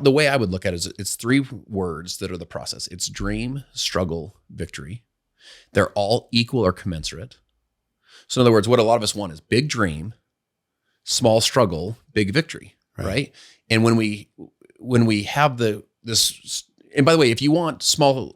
The way I would look at it is it's 3 words that are the process. It's dream, struggle, victory. They're all equal or commensurate. So in other words, what a lot of us want is big dream, small struggle, big victory, right? And when we have this, and by the way, if you want small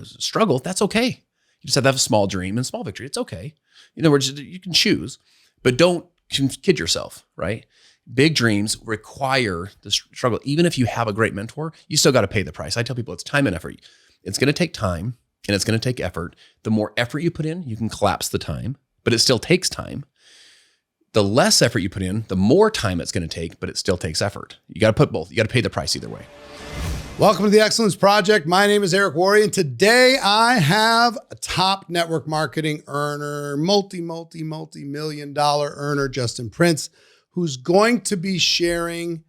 struggle, that's okay. You just have to have a small dream and small victory. It's okay. In other words, you can choose, but don't kid yourself, right? Big dreams require the struggle. Even if you have a great mentor, you still got to pay the price. I tell people it's time and effort. It's going to take time and it's going to take effort. The more effort you put in, you can collapse the time, but it still takes time. The less effort you put in, the more time it's going to take, but it still takes effort. You got to put both. You got to pay the price either way. Welcome to the Excellence Project. My name is Eric Worre, and today I have a top network marketing earner, multi-million dollar earner, Justin Prince, who's going to be sharing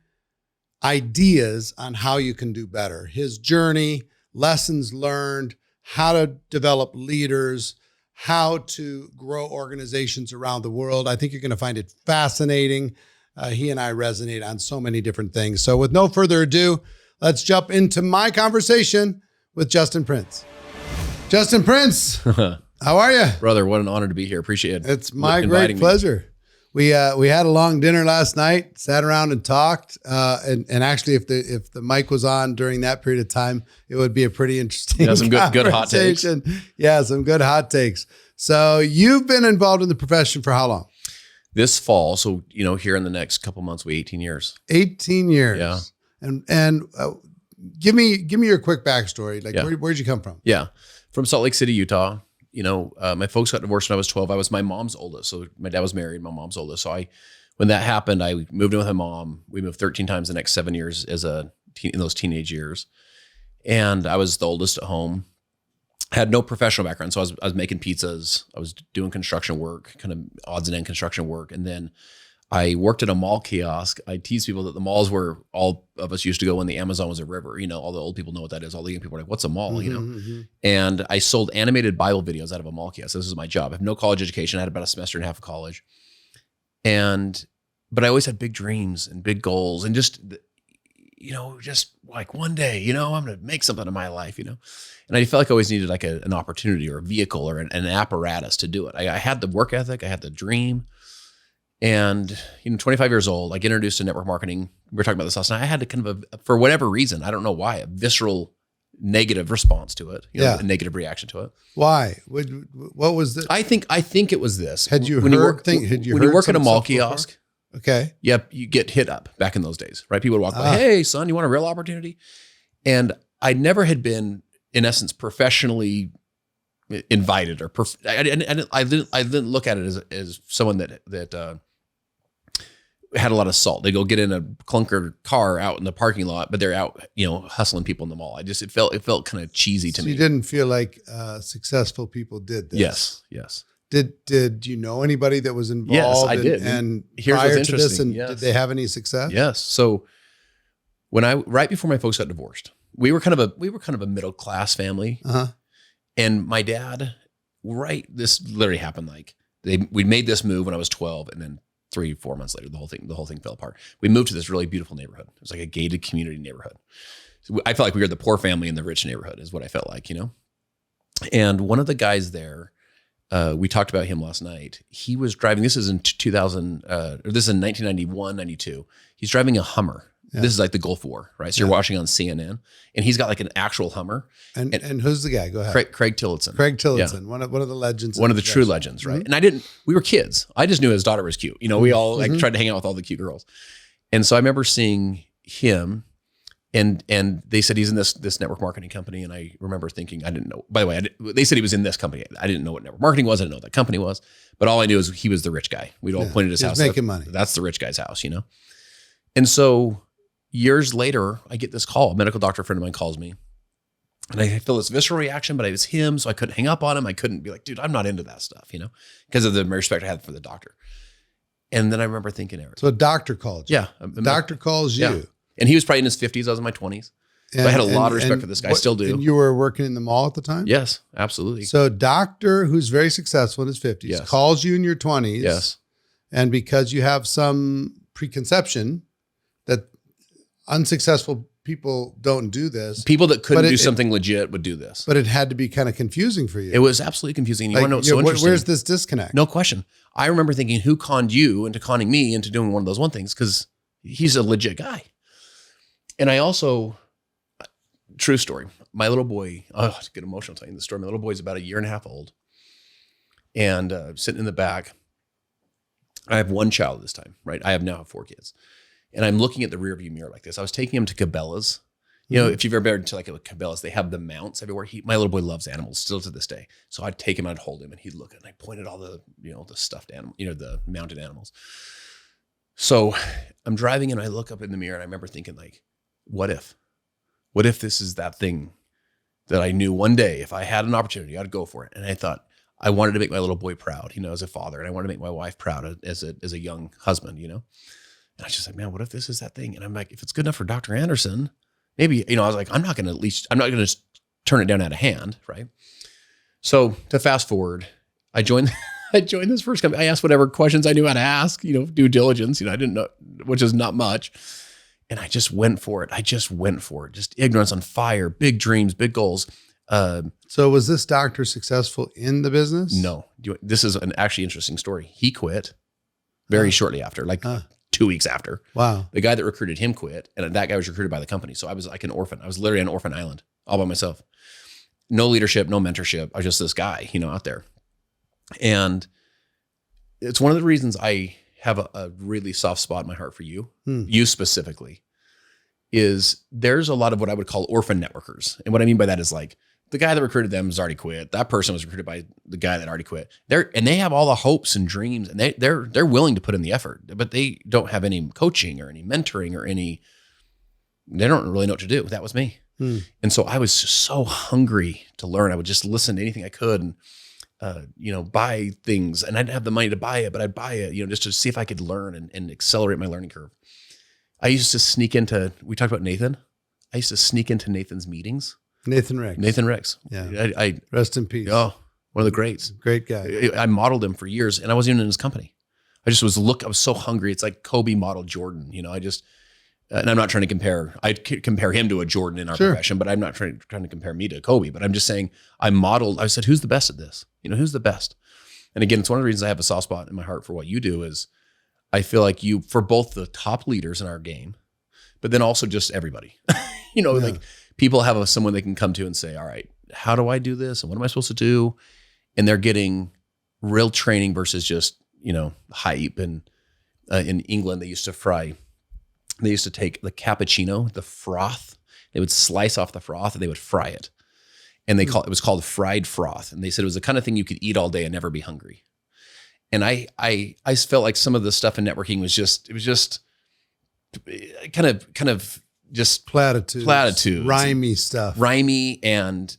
ideas on how you can do better. His journey, lessons learned, how to develop leaders, how to grow organizations around the world. I think you're going to find it fascinating. He and I resonate on so many different things. So with no further ado, let's jump into my conversation with Justin Prince. Justin Prince, how are you? Brother, what an honor to be here. Appreciate it. It's my great pleasure. We had a long dinner last night, sat around and talked. And actually, if the mic was on during that period of time, it would be a pretty interesting some good hot takes. Yeah, some good hot takes. So you've been involved in the profession for how long? This fall, so here in the next couple months, 18 years. 18 years. Yeah. And give me your quick backstory. Like, where'd you come from? Yeah, from Salt Lake City, Utah. My folks got divorced when I was 12. I was my mom's oldest. So my dad was married, my mom's oldest. So when that happened, I moved in with my mom. We moved 13 times the next 7 years in those teenage years. And I was the oldest at home. I had no professional background. So I was making pizzas. I was doing construction work, kind of odds and end construction work. And then I worked at a mall kiosk. I tease people that the malls where all of us used to go when the Amazon was a river. All the old people know what that is. All the young people are like, what's a mall? Mm-hmm. And I sold animated Bible videos out of a mall kiosk. This was my job. I have no college education. I had about a semester and a half of college. But I always had big dreams and big goals and just like one day, I'm going to make something of my life, And I felt like I always needed like an opportunity or a vehicle or an apparatus to do it. I had the work ethic. I had the dream. And 25 years old, I get introduced to network marketing. We were talking about this last night. I had to kind of, for whatever reason, I don't know why, a visceral negative response to it, a negative reaction to it. Why? What was the? I think it was this. Had you when heard? When you work at a mall kiosk, okay, yep, you get hit up back in those days, right? People would walk by, hey, son, you want a real opportunity? And I never had been, in essence, professionally invited or I didn't look at it as someone that had a lot of salt. They go get in a clunker car out in the parking lot, but they're out, hustling people in the mall. It felt kind of cheesy to me. You didn't feel like successful people did this. Yes. Did you know anybody that was involved? Yes, I did. And here's prior what's to this, interesting. did they have any success? Yes. So right before my folks got divorced, we were kind of a middle class family. Uh-huh. And my dad, this literally happened. Like we made this move when I was 12, and then 3-4 months later, the whole thing fell apart. We moved to this really beautiful neighborhood. It was like a gated community neighborhood. So I felt like we were the poor family in the rich neighborhood, is what I felt like, And one of the guys there, we talked about him last night. He was driving. This is in 1991, 92. He's driving a Hummer. Yeah. This is like the Gulf War, right? So you're watching on CNN, and he's got like an actual Hummer. And who's the guy? Go ahead. Craig Tillotson. Craig Tillotson, one of the legends. One of the true legends, right? Mm-hmm. And we were kids. I just knew his daughter was cute. We all like tried to hang out with all the cute girls. And so I remember seeing him, and they said he's in this network marketing company. And I remember thinking, I didn't know, by the way, they said he was in this company. I didn't know what network marketing was. I didn't know what that company was, but all I knew is he was the rich guy. We'd all pointed his house. Making money. That's the rich guy's house, And so years later, I get this call. A medical doctor friend of mine calls me, and I feel this visceral reaction, but it was him, so I couldn't hang up on him. I couldn't be like, dude, I'm not into that stuff, because of the respect I had for the doctor. And then I remember thinking, Eric. So a doctor called you. Yeah. A doctor calls you. Yeah. And he was probably in his 50s. I was in my 20s. So I had a lot of respect for this guy. I still do. And you were working in the mall at the time? Yes, absolutely. So a doctor who's very successful in his 50s calls you in your 20s. Yes. And because you have some preconception that unsuccessful people don't do this. People that couldn't But do something legit would do this. But it had to be kind of confusing for you. It was absolutely confusing. You Like, want to know what's so interesting? Where's this disconnect? No question. I remember thinking, who conned you into conning me into doing one of those one things? Because he's a legit guy. And I also, true story, my little boy, I get emotional telling you the story. My little boy's about 1.5 years old and sitting in the back. I have one child this time, right? I now have 4 kids. And I'm looking at the rearview mirror like this. I was taking him to Cabela's. You know, if you've ever been to like a Cabela's, they have the mounts everywhere. My little boy loves animals still to this day. So I'd take him, I'd hold him, and he'd look at it, and I pointed all the, the stuffed animal, the mounted animals. So I'm driving and I look up in the mirror and I remember thinking like, what if this is that thing that I knew one day, if I had an opportunity, I'd go for it. And I thought I wanted to make my little boy proud, as a father, and I wanted to make my wife proud as a young husband, And I was just like, man, what if this is that thing? And I'm like, if it's good enough for Dr. Anderson, maybe, I was like, I'm not going to just turn it down out of hand. Right. So to fast forward, I joined this first company. I asked whatever questions I knew how to ask, due diligence, I didn't know, which is not much. And I just went for it. Just ignorance on fire, big dreams, big goals. So was this doctor successful in the business? No, this is an actually interesting story. He quit very shortly after, 2 weeks after. Wow. The guy that recruited him quit, and that guy was recruited by the company. So I was like an orphan. I was literally on an orphan island all by myself. No leadership, no mentorship. I was just this guy, out there. And it's one of the reasons I have a really soft spot in my heart for you, you specifically, is there's a lot of what I would call orphan networkers. And what I mean by that is like, the guy that recruited them has already quit. That person was recruited by the guy that already quit. They have all the hopes and dreams, and they're willing to put in the effort, but they don't have any coaching or any mentoring or they don't really know what to do. That was me. And so I was just so hungry to learn. I would just listen to anything I could and, buy things, and I didn't have the money to buy it, but I'd buy it, just to see if I could learn and accelerate my learning curve. I used to sneak into, we talked about Nathan. I used to sneak into Nathan's meetings. Nathan Ricks. Yeah. I rest in peace. Oh, one of the greats. Great guy. I modeled him for years, and I wasn't even in his company. I was so hungry. It's like Kobe modeled Jordan. And I'm not trying to compare, I'd compare him to a Jordan in our profession, but I'm not trying to compare me to Kobe, but I'm just saying I said, who's the best at this? Who's the best? And again, it's one of the reasons I have a soft spot in my heart for what you do is I feel like you, for both the top leaders in our game, but then also just everybody, like people have someone they can come to and say, all right, how do I do this? And what am I supposed to do? And they're getting real training versus just, hype. And in England, they used to take the cappuccino, the froth, they would slice off the froth and they would fry it. And it was called fried froth. And they said it was the kind of thing you could eat all day and never be hungry. And I felt like some of the stuff in networking was just kind of just platitudes, rhymey stuff, and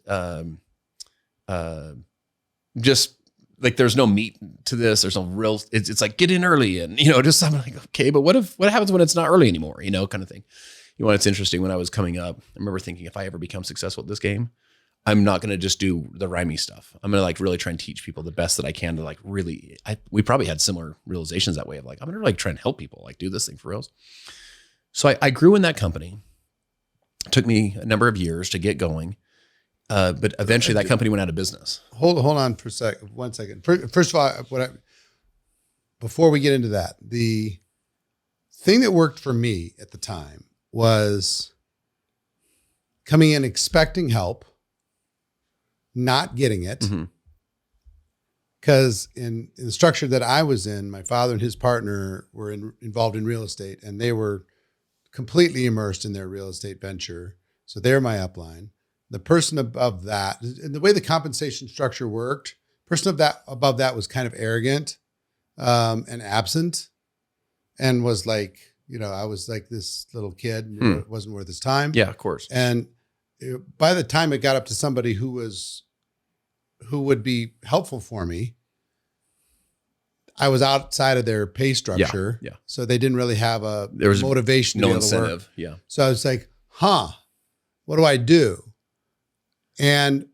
just like there's no meat to this. There's no real. It's like get in early and just something like okay, but what happens when it's not early anymore? Kind of thing. It's interesting. When I was coming up, I remember thinking if I ever become successful at this game, I'm not going to just do the rhymey stuff. I'm going to like really try and teach people the best that I can to like really, we probably had similar realizations that way of like, I'm going to like try and help people like do this thing for reals. So I grew in that company. It took me a number of years to get going. But eventually that company went out of business. Hold on for 1 second. First of all, before we get into that, the thing that worked for me at the time was coming in expecting help, not getting it. Because in the structure that I was in, my father and his partner were involved in real estate, and they were completely immersed in their real estate venture. So they're my upline. The person above that, and the way the compensation structure worked, person above that was kind of arrogant and absent, and was like, I was like this little kid, and it wasn't worth his time. Yeah, of course. And by the time it got up to somebody who would be helpful for me, I was outside of their pay structure. Yeah. So they didn't really have there was motivation. No to be able to incentive. work. Yeah. So I was like, what do I do? And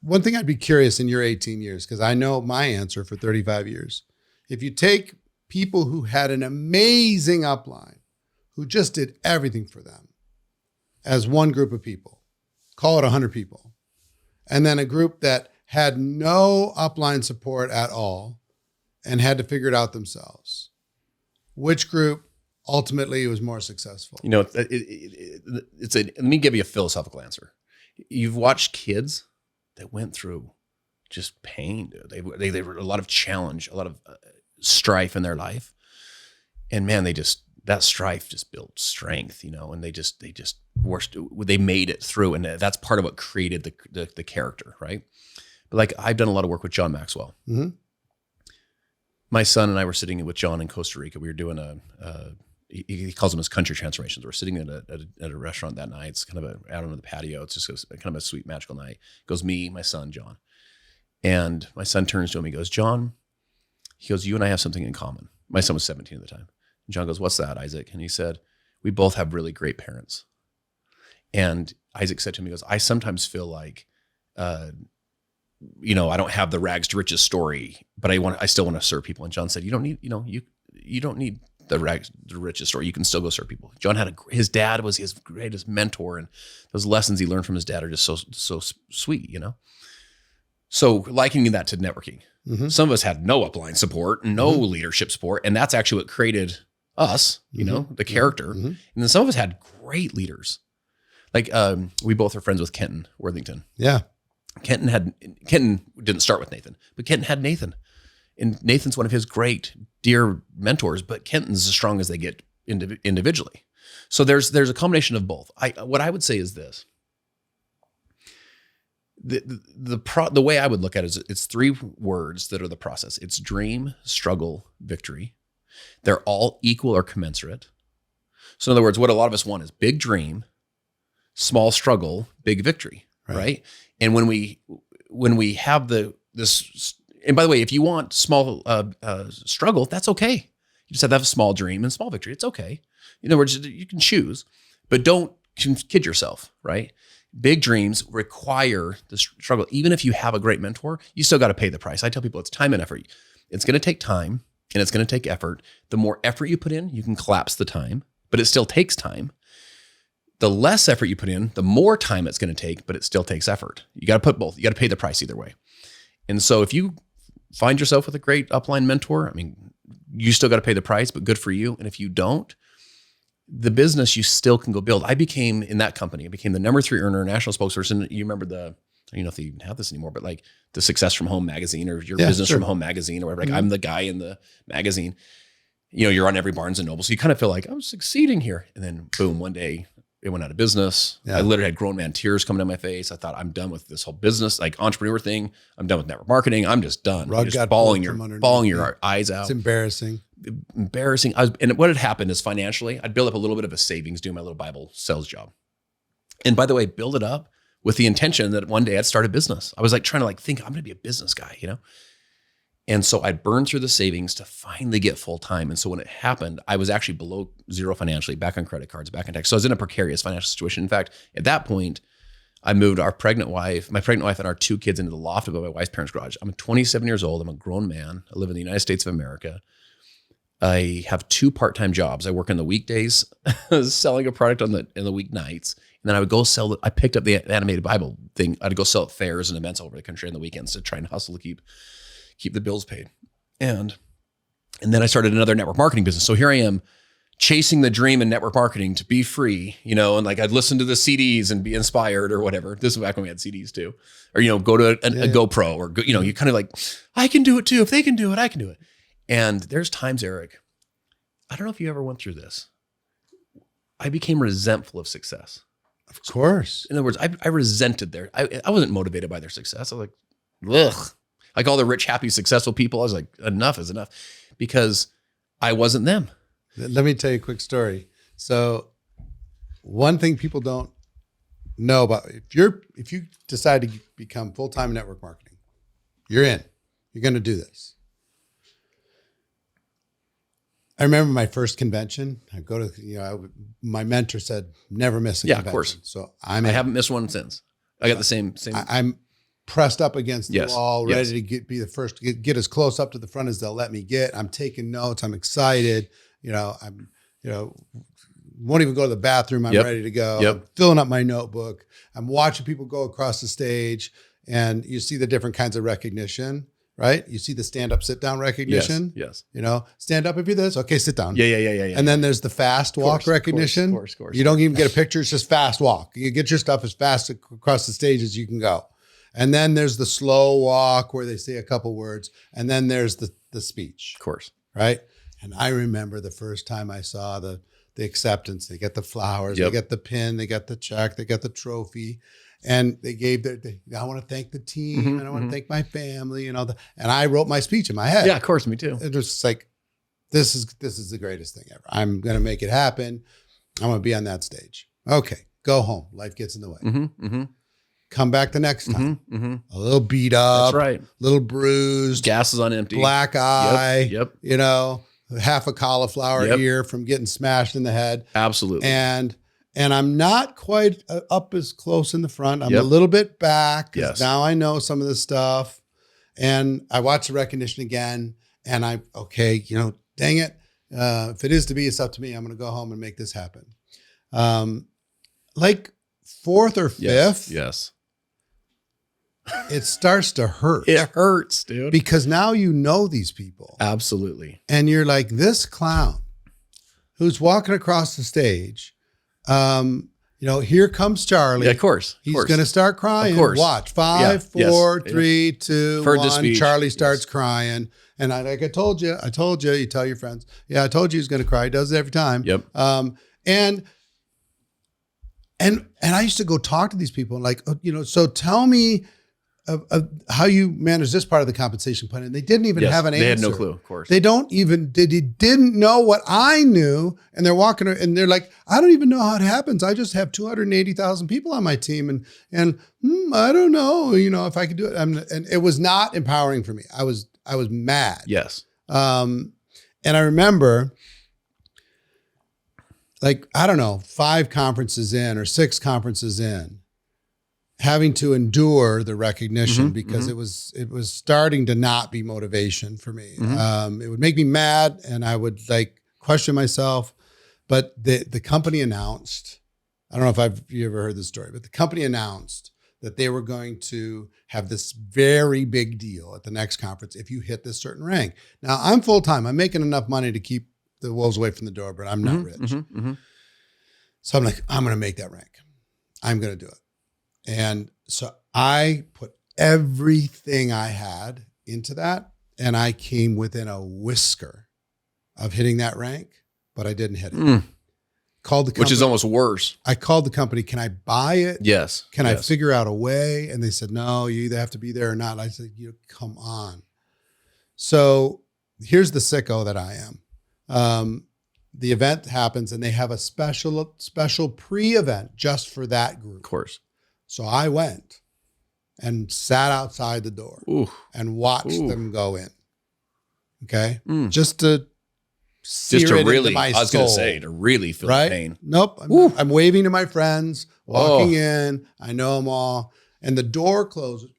one thing I'd be curious in your 18 years, because I know my answer for 35 years. If you take people who had an amazing upline, who just did everything for them, as one group of people, call it 100 people, and then a group that had no upline support at all and had to figure it out themselves, which group ultimately was more successful? You know, let me give you a philosophical answer. You've watched kids that went through just pain, dude. They were a lot of challenge, a lot of strife in their life. And man, that strife just built strength, and they made it through. And that's part of what created the character, right? But like, I've done a lot of work with John Maxwell. Mm-hmm. My son and I were sitting with John in Costa Rica. We were doing he calls them his country transformations. We're sitting at a restaurant that night. It's kind of out on the patio. It's just kind of a sweet, magical night. It goes me, my son, John. And my son turns to him. He goes, John, you and I have something in common. My son was 17 at the time. And John goes, what's that, Isaac? And he said, we both have really great parents. And Isaac said to me, he goes, I sometimes feel like, I don't have the rags to riches story, but I still want to serve people. And John said, you don't need, you don't need the rags to riches story. You can still go serve people. John his dad was his greatest mentor, and those lessons he learned from his dad are just so sweet, So likening that to networking, mm-hmm. Some of us had no upline support, no mm-hmm. leadership support, and that's actually what created us, mm-hmm. The character. Mm-hmm. And then some of us had great leaders. Like we both are friends with Kenton Worthington. Yeah. Kenton didn't start with Nathan, but Kenton had Nathan. And Nathan's one of his great, dear mentors, but Kenton's as strong as they get individually. So there's a combination of both. What I would say is this. The way I would look at it is it's three words that are the process. It's dream, struggle, victory. They're all equal or commensurate. So in other words, what a lot of us want is big dream, small struggle, big victory, right? And when we have this, and by the way, if you want small struggle, that's okay. You just have to have a small dream and small victory. It's okay. In other words, you can choose, but don't kid yourself, right? Big dreams require the struggle. Even if you have a great mentor, you still got to pay the price. I tell people it's time and effort. It's going to take time and it's going to take effort. The more effort you put in, you can collapse the time, but it still takes time. The less effort you put in, the more time it's going to take, but it still takes effort. You got to put both. You got to pay the price either way. And so if you find yourself with a great upline mentor, you still got to pay the price, but good for you. And if you don't, the business you still can go build. In that company, I became the number 3 earner, national spokesperson. You remember I don't know if they even have this anymore, but like the Success from Home magazine or your Business from Home magazine or whatever. Like mm-hmm. I'm the guy in the magazine. You're on every Barnes and Noble. So you kind of feel like I'm succeeding here. And then boom, one day it went out of business. Yeah. I literally had grown man tears coming down my face. I thought, I'm done with this whole business, like entrepreneur thing. I'm done with network marketing. I'm just done. Rug just got bawling your eyes out. It's embarrassing. And what had happened is financially, I'd build up a little bit of a savings doing my little Bible sales job. And by the way, build it up with the intention that one day I'd start a business. I was like trying to think, I'm going to be a business guy, And so I'd burn through the savings to finally get full time. And so when it happened, I was actually below zero financially, back on credit cards, back on tax. So I was in a precarious financial situation. In fact, at that point, I moved my pregnant wife and our 2 kids into the loft of my wife's parents' garage. I'm 27 years old. I'm a grown man. I live in the United States of America. I have 2 part-time jobs. I work on the weekdays selling a product in the weeknights. And then I would go I picked up the animated Bible thing. I'd go sell at fairs and events all over the country on the weekends to try and hustle to keep the bills paid. And then I started another network marketing business. So here I am chasing the dream in network marketing to be free, and like I'd listen to the CDs and be inspired or whatever. This was back when we had CDs too. Or, go to a GoPro or, you kind of like, I can do it too. If they can do it, I can do it. And there's times, Eric, I don't know if you ever went through this. I became resentful of success. Of course. In other words, I resented I wasn't motivated by their success. I was like, ugh. Like all the rich, happy, successful people, I was like, enough is enough, because I wasn't them. Let me tell you a quick story. So one thing people don't know about, if you decide to become full-time network marketing, you're in. You're going to do this. I remember my first convention. I go to, my mentor said, never miss a convention. Of course. So I haven't missed one since. I got the same. I'm pressed up against the wall, ready to be the first to get as close up to the front as they'll let me get. I'm taking notes. I'm excited. I'm, won't even go to the bathroom. I'm ready to go. Yep. I'm filling up my notebook. I'm watching people go across the stage, and you see the different kinds of recognition, right? You see the stand up, sit down recognition. Yes. You know, stand up if you're this. Okay, sit down. Yeah. And then there's the fast walk recognition. Of course. You don't even get a picture. It's just fast walk. You get your stuff as fast across the stage as you can go. And then there's the slow walk where they say a couple words. And then there's the speech. Of course. Right. And I remember the first time I saw the acceptance. They get the flowers, they get the pin, they get the check, they get the trophy. And they gave I want to thank the team and I want to thank my family and all that. And I wrote my speech in my head. Yeah, of course. Me too. It was just like, this is the greatest thing ever. I'm going to make it happen. I'm going to be on that stage. Okay. Go home. Life gets in the way. Come back the next time. A little beat up. That's right. A little bruised. Gas is on empty. Black eye. Yep. You know, half a cauliflower ear from getting smashed in the head. Absolutely. And I'm not quite up as close in the front. I'm a little bit back. Yes. Now I know some of this stuff. And I watched the recognition again. And dang it. If it is to be, it's up to me. I'm going to go home and make this happen. Like fourth or fifth. Yes. It starts to hurt. It hurts, dude. Because now you know these people. Absolutely. And you're like, this clown who's walking across the stage, here comes Charlie. Yeah, of course. He's going to start crying. Of course. Watch. 5, 4, 3, 2, Heard the 1. speech. Charlie starts crying. And I told you, you tell your friends. Yeah, I told you he's going to cry. He does it every time. Yep. And I used to go talk to these people and like, so tell me how you manage this part of the compensation plan. And they didn't even have an answer. They had no clue, of course. They didn't know what I knew. And they're walking and they're like, I don't even know how it happens. I just have 280,000 people on my team. And I don't know, if I could do it. And it was not empowering for me. I was mad. Yes. And I remember, like, I don't know, 5 conferences in or 6 conferences in, having to endure the recognition because it was starting to not be motivation for me. It would make me mad and I would like question myself. But the company announced, I don't know if you ever heard this story, but the company announced that they were going to have this very big deal at the next conference if you hit this certain rank. Now I'm full-time. I'm making enough money to keep the wolves away from the door, but I'm not rich. So I'm like, I'm going to make that rank. I'm going to do it. And so I put everything I had into that, and I came within a whisker of hitting that rank, but I didn't hit it. Called the company. Which is almost worse. I called the company. Can I buy it? Yes. Can I figure out a way? And they said, no, you either have to be there or not. I said, come on. So here's the sicko that I am. The event happens and they have a special pre-event just for that group. Of course. So I went and sat outside the door and watched them go in. Okay. Just to really, I was going to say, to really feel the pain. Nope. I'm waving to my friends, walking in. I know them all. And the door closes.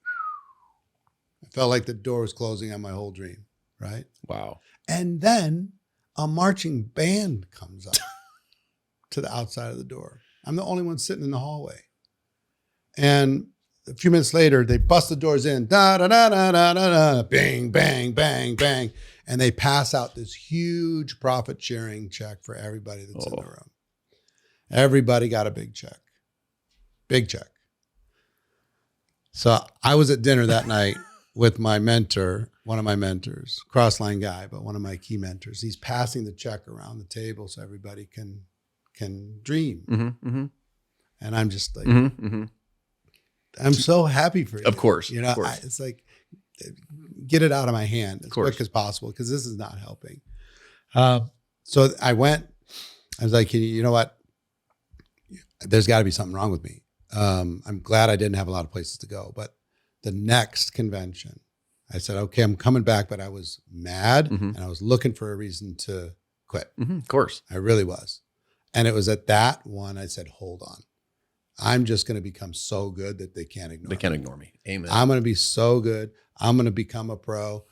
I felt like the door was closing on my whole dream. Right. Wow. And then a marching band comes up to the outside of the door. I'm the only one sitting in the hallway. And a few minutes later, they bust the doors in, da da da da da da, bang, bang, bang, bang, and they pass out this huge profit sharing check for everybody that's in the room. Everybody got a big check. So I was at dinner that night with my mentor, one of my mentors, cross-line guy, but one of my key mentors. He's passing the check around the table so everybody can dream. And I'm just like, I'm so happy for you. Of course. It's like, get it out of my hand as quick as possible because this is not helping. So I went, I was like, you know what? There's got to be something wrong with me. I'm glad I didn't have a lot of places to go, but the next convention, I said, okay, I'm coming back, but I was mad and I was looking for a reason to quit. Of course. I really was. And it was at that one, I said, hold on. I'm just going to become so good that they can't ignore me. They can't ignore me. Amen. I'm going to be so good. I'm going to become a pro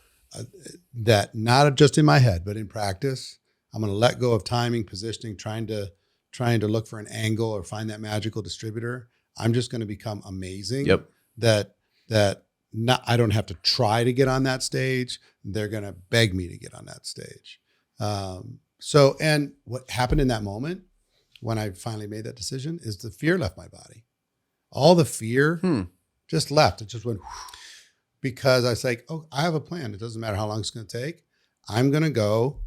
that not just in my head, but in practice, I'm going to let go of timing, positioning, trying to trying to look for an angle or find that magical distributor. I'm just going to become amazing. Yep. That I don't have to try to get on that stage. They're going to beg me to get on that stage. And what happened in that moment when I finally made that decision is the fear left my body. All the fear just left. It just went because I was like, oh, I have a plan. It doesn't matter how long it's going to take. I'm going to go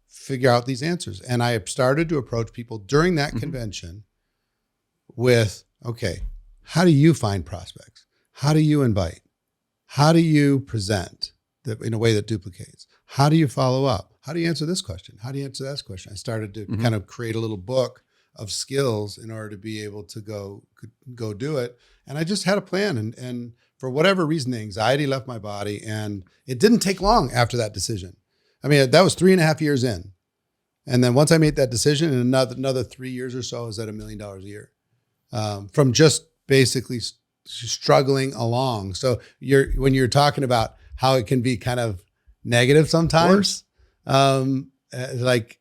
figure out these answers. And I started to approach people during that convention with, okay, how do you find prospects? How do you invite? How do you present in a way that duplicates? How do you follow up? How do you answer this question? How do you answer that question? I started to kind of create a little book of skills in order to be able to go do it. And I just had a plan. And for whatever reason, the anxiety left my body. And it didn't take long after that decision. I mean, that was 3.5 years in. And then once I made that decision, in another 3 years or so, I was at $1 million a year from just basically struggling along. So when you're talking about how it can be kind of negative sometimes, like,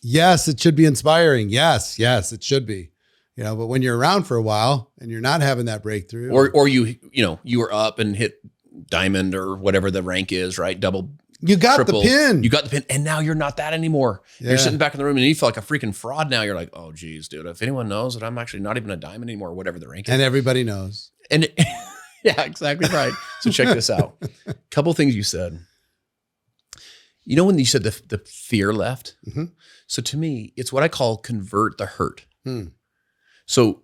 yes, it should be inspiring. Yes, it should be, but when you're around for a while and you're not having that breakthrough or you were up and hit diamond or whatever the rank is, right? Double. You got triple, the pin. You got the pin. And now you're not that anymore. Yeah. You're sitting back in the room and you feel like a freaking fraud now. You're like, oh, geez, dude, if anyone knows that I'm actually not even a diamond anymore, whatever the rank is. And everybody knows. And yeah, exactly right. So check this out. Couple things you said. When you said the fear left? So to me, it's what I call convert the hurt. So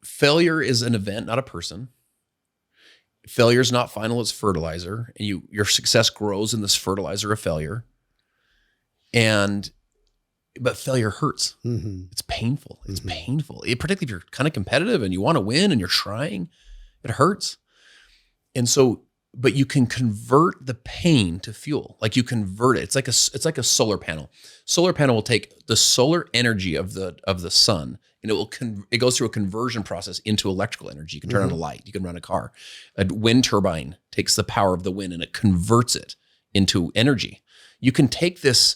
failure is an event, not a person. Failure is not final, it's fertilizer. And your success grows in this fertilizer of failure. But failure hurts. It's painful. It's painful. Particularly if you're kind of competitive and you want to win and you're trying, it hurts. And so, but you can convert the pain to fuel. Like you convert it. It's like a solar panel. Solar panel will take the solar energy of the sun and it goes through a conversion process into electrical energy. You can turn on a light. You can run a car. A wind turbine takes the power of the wind and it converts it into energy. You can take this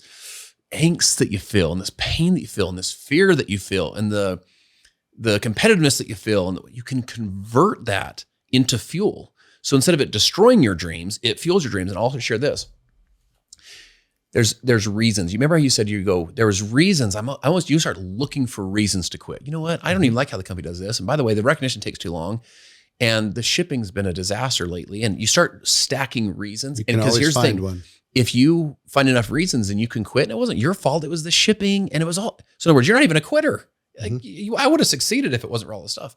angst that you feel and this pain that you feel and this fear that you feel and the competitiveness that you feel, and you can convert that into fuel. So instead of it destroying your dreams, it fuels your dreams. And I'll also share this. There's reasons. You remember how you said there was reasons. You start looking for reasons to quit. You know what? I don't even like how the company does this. And by the way, the recognition takes too long. And the shipping's been a disaster lately. And you start stacking reasons. You can always find one. If you find enough reasons, then you can quit. And it wasn't your fault. It was the shipping. And it was all. So in other words, you're not even a quitter. Like I would have succeeded if it wasn't for all this stuff.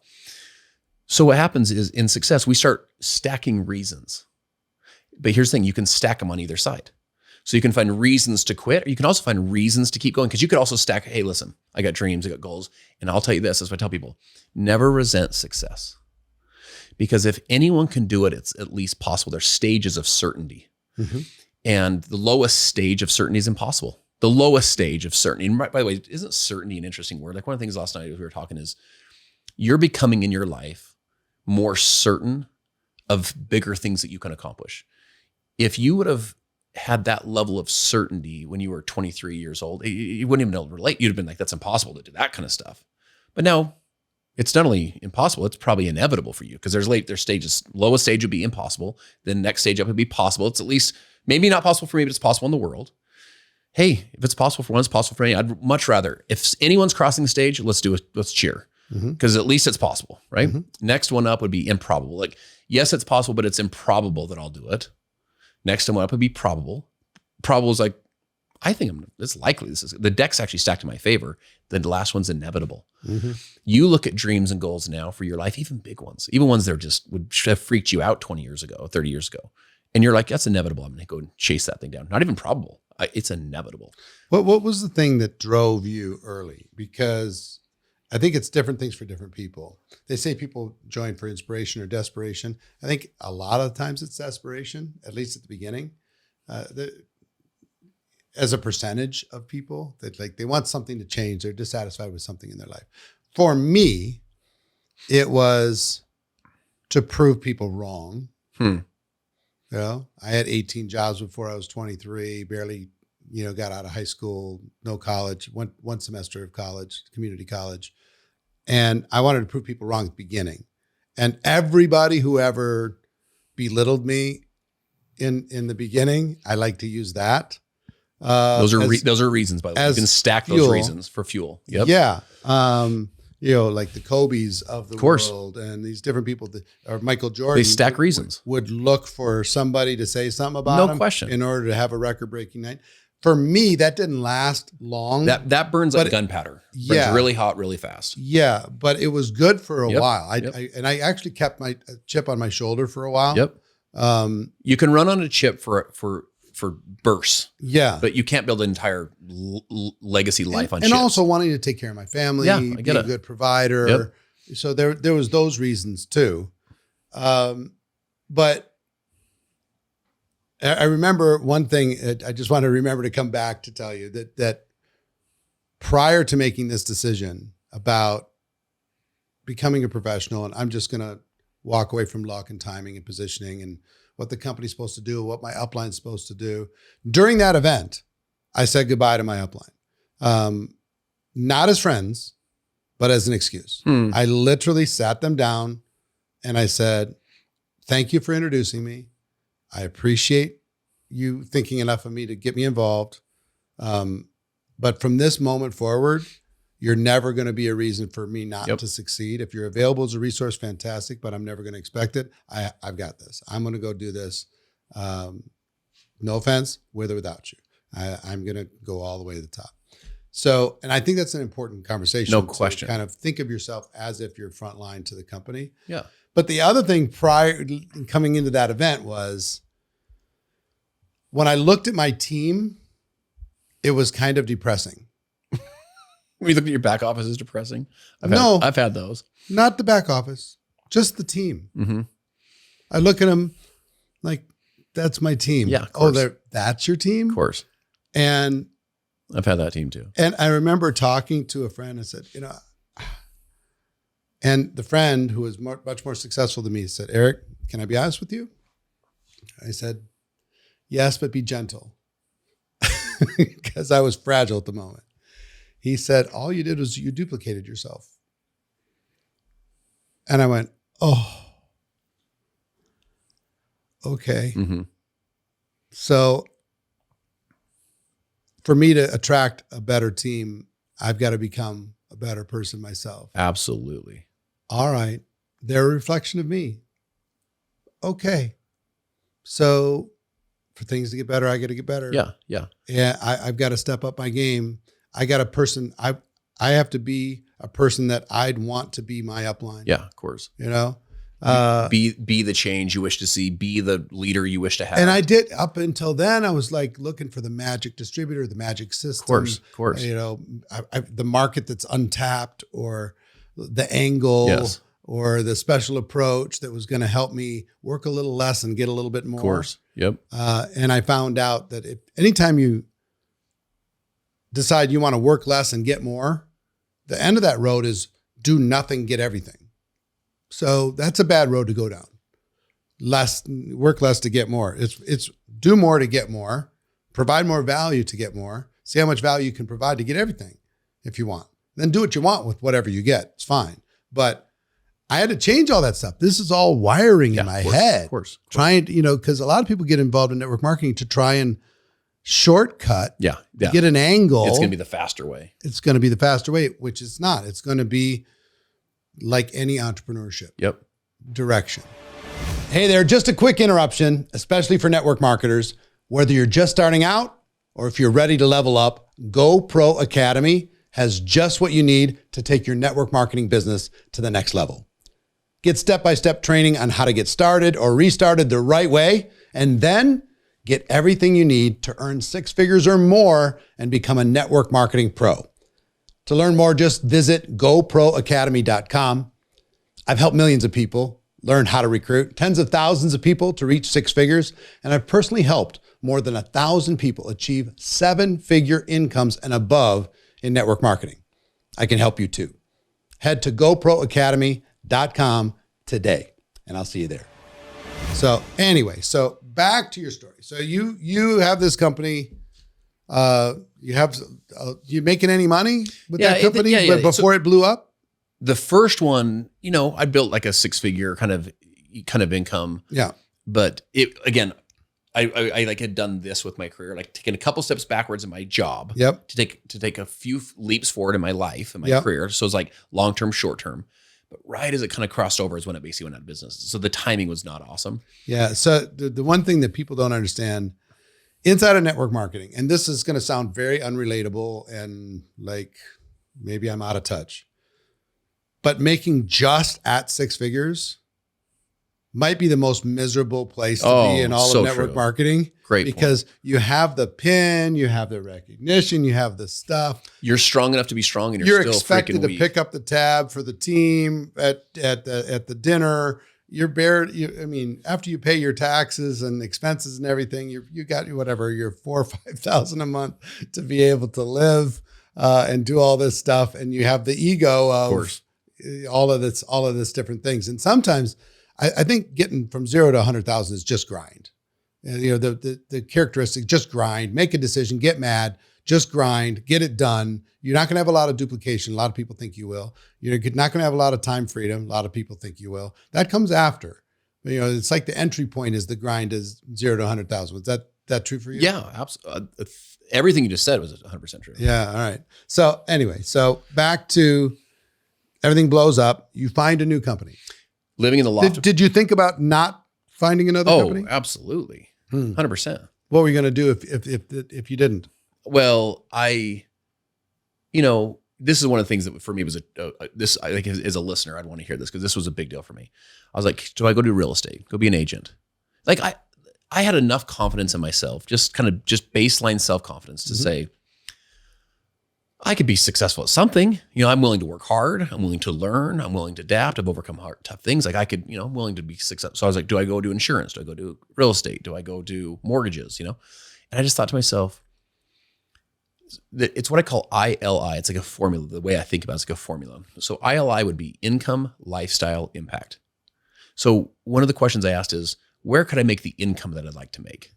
So what happens is in success, we start stacking reasons. But here's the thing, you can stack them on either side. So you can find reasons to quit, or you can also find reasons to keep going. Because you could also stack, hey, listen, I got dreams, I got goals. And I'll tell you this, that's what I tell people, never resent success. Because if anyone can do it, it's at least possible. There's stages of certainty. And the lowest stage of certainty is impossible. The lowest stage of certainty. And by the way, isn't certainty an interesting word? Like one of the things last night as we were talking is you're becoming in your life more certain of bigger things that you can accomplish. If you would have had that level of certainty when you were 23 years old, you wouldn't even be able to relate. You'd have been like, that's impossible to do that kind of stuff. But now it's not only impossible, it's probably inevitable for you because there's stages. Lowest stage would be impossible. Then next stage up would be possible. It's at least maybe not possible for me, but it's possible in the world. Hey, if it's possible for one, it's possible for me. I'd much rather, if anyone's crossing the stage, let's cheer. Because at least it's possible, right? Next one up would be improbable. Like, yes, it's possible, but it's improbable that I'll do it. Next one up would be probable. Probable is like, I think it's likely. The deck's actually stacked in my favor. The last one's inevitable. You look at dreams and goals now for your life, even big ones, even ones that would have freaked you out 20 years ago, 30 years ago. And you're like, that's inevitable. I'm going to go and chase that thing down. Not even probable. It's inevitable. What was the thing that drove you early? Because I think it's different things for different people. They say people join for inspiration or desperation. I think a lot of times it's desperation, at least at the beginning. As a percentage of people that they want something to change, they're dissatisfied with something in their life. For me, it was to prove people wrong. I had 18 jobs before I was 23, barely got out of high school, no college, one semester of college, community college. And I wanted to prove people wrong at the beginning. And everybody who ever belittled me in the beginning, I like to use that. Those are reasons, by the way. You can stack those reasons for fuel. Yep. Yeah. Like the Kobe's of the world and these different people or Michael Jordan. They stack reasons. Would look for somebody to say something about him question. In order to have a record-breaking night. For me, that didn't last long. That burns like gunpowder. Burns really hot, really fast. Yeah, but it was good for a while. I actually kept my chip on my shoulder for a while. Yep. You can run on a chip for bursts. Yeah. But you can't build an entire legacy life on chips. And also wanting to take care of my family, be a good provider. Yep. So there was those reasons too. But I remember one thing, I just want to remember to come back to tell you that prior to making this decision about becoming a professional, and I'm just going to walk away from luck and timing and positioning and what the company's supposed to do, what my upline's supposed to do. During that event, I said goodbye to my upline. Not as friends, but as an excuse. I literally sat them down and I said, thank you for introducing me. I appreciate you thinking enough of me to get me involved. But from this moment forward, you're never going to be a reason for me not to succeed. If you're available as a resource, fantastic, but I'm never going to expect it. I've got this. I'm going to go do this. No offense, with or without you. I'm going to go all the way to the top. So, and I think that's an important conversation. No question. Kind of think of yourself as if you're frontline to the company. Yeah. But the other thing prior coming into that event was when I looked at my team, it was kind of depressing. When you look at your back office, is depressing. I've had those. Not the back office, just the team. Mm-hmm. I look at them like, that's my team. Yeah. Of course. That's your team? Of course. And I've had that team too. And I remember talking to a friend and said, and the friend who was much more successful than me said, Eric, can I be honest with you? I said, yes, but be gentle. Because I was fragile at the moment. He said, all you did was you duplicated yourself. And I went, oh, okay. Mm-hmm. So for me to attract a better team, I've got to become a better person myself. Absolutely. All right. They're a reflection of me. Okay. So for things to get better, I got to get better. Yeah. Yeah. Yeah. I've got to step up my game. I have to be a person that I'd want to be my upline. Yeah, of course. Be the change you wish to see, be the leader you wish to have. And I did. Up until then, I was like looking for the magic distributor, the magic system. Of course. The market that's untapped, or the angle, or the special approach that was going to help me work a little less and get a little bit more. Of course. Yep. And I found out that anytime you decide you want to work less and get more, the end of that road is do nothing, get everything. So that's a bad road to go down. Work less to get more. It's do more to get more, provide more value to get more, see how much value you can provide to get everything if you want. Then do what you want with whatever you get. It's fine. But I had to change all that stuff. This is all wiring in my head. Of course. Trying, because a lot of people get involved in network marketing to try and shortcut, get an angle. It's going to be the faster way. It's going to be the faster way, which it's not. It's going to be like any entrepreneurship direction. Hey there, just a quick interruption, especially for network marketers. Whether you're just starting out or if you're ready to level up, GoPro Academy has just what you need to take your network marketing business to the next level. Get step-by-step training on how to get started or restarted the right way, and then get everything you need to earn 6 figures or more and become a network marketing pro. To learn more, just visit goproacademy.com. I've helped millions of people learn how to recruit, tens of thousands of people to reach 6 figures, and I've personally helped more than 1,000 people achieve 7-figure incomes and above in network marketing. I can help you too. Head to goproacademy.com today, and I'll see you there. So anyway, back to your story. So you have this company, You making any money with that company yeah. before it blew up? The first one, I built like a 6-figure kind of income. Yeah. But I like had done this with my career, like taking a couple steps backwards in my job. Yep. To take a few leaps forward in my life and my career. So it's like long-term, short-term. But right as it kind of crossed over is when it basically went out of business. So the timing was not awesome. Yeah. So the one thing that people don't understand inside of network marketing, and this is going to sound very unrelatable and like maybe I'm out of touch, but making just at 6 figures might be the most miserable place to be in all of network marketing. Great because you have the pin, you have the recognition, you have the stuff. You're strong enough to be strong, and you're still expected to weak. pick up the tab for the team at the dinner. After you pay your taxes and expenses and everything, you got whatever your $4,000 or $5,000 a month to be able to live and do all this stuff, and you have the ego of all of this different things. And sometimes I think getting from 0 to 100,000 is just grind. The characteristic, just grind, make a decision, get mad, just grind, get it done. You're not going to have a lot of duplication. A lot of people think you will. You're not going to have a lot of time freedom. A lot of people think you will. That comes after. It's like the entry point is the grind is 0 to 100,000. Was that true for you? Yeah, absolutely. Everything you just said was 100% true. Yeah. All right. So anyway, back to everything blows up. You find a new company. Living in the loft. Did you think about not finding another company? Oh, absolutely. 100%. What were you going to do if you didn't? Well, this is one of the things that for me was I think as a listener, I'd want to hear this because this was a big deal for me. I was like, do I go do real estate? Go be an agent? Like I had enough confidence in myself, just baseline self-confidence to say, I could be successful at something. I'm willing to work hard. I'm willing to learn. I'm willing to adapt. I've overcome tough things. Like I'm willing to be successful. So I was like, do I go do insurance? Do I go do real estate? Do I go do mortgages? And I just thought to myself, it's what I call ILI. It's like a formula. The way I think about it is like a formula. So ILI would be income, lifestyle, impact. So one of the questions I asked is, where could I make the income that I'd like to make?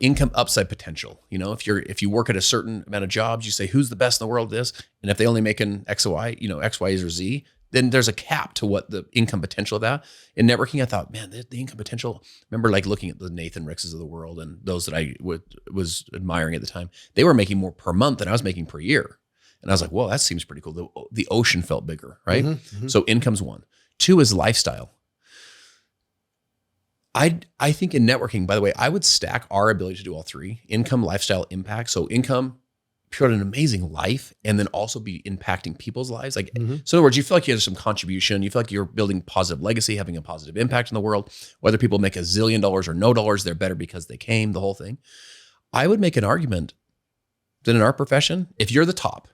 Income upside potential. If you work at a certain amount of jobs, you say, who's the best in the world at this? And if they only make an X, Y, X, Y, or Z, then there's a cap to what the income potential of that. In networking, I thought, man, the income potential, remember like looking at the Nathan Rickses of the world and those that I was admiring at the time, they were making more per month than I was making per year. And I was like, well, that seems pretty cool. The ocean felt bigger, right? Mm-hmm. So income's one. 2 is lifestyle. I think in networking, by the way, I would stack our ability to do all 3: income, lifestyle, impact. So income, create an amazing life, and then also be impacting people's lives. Like, So in other words, you feel like you have some contribution. You feel like you're building positive legacy, having a positive impact in the world. Whether people make $1 zillion or no dollars, they're better because they came, the whole thing. I would make an argument that in our profession, if you're the top,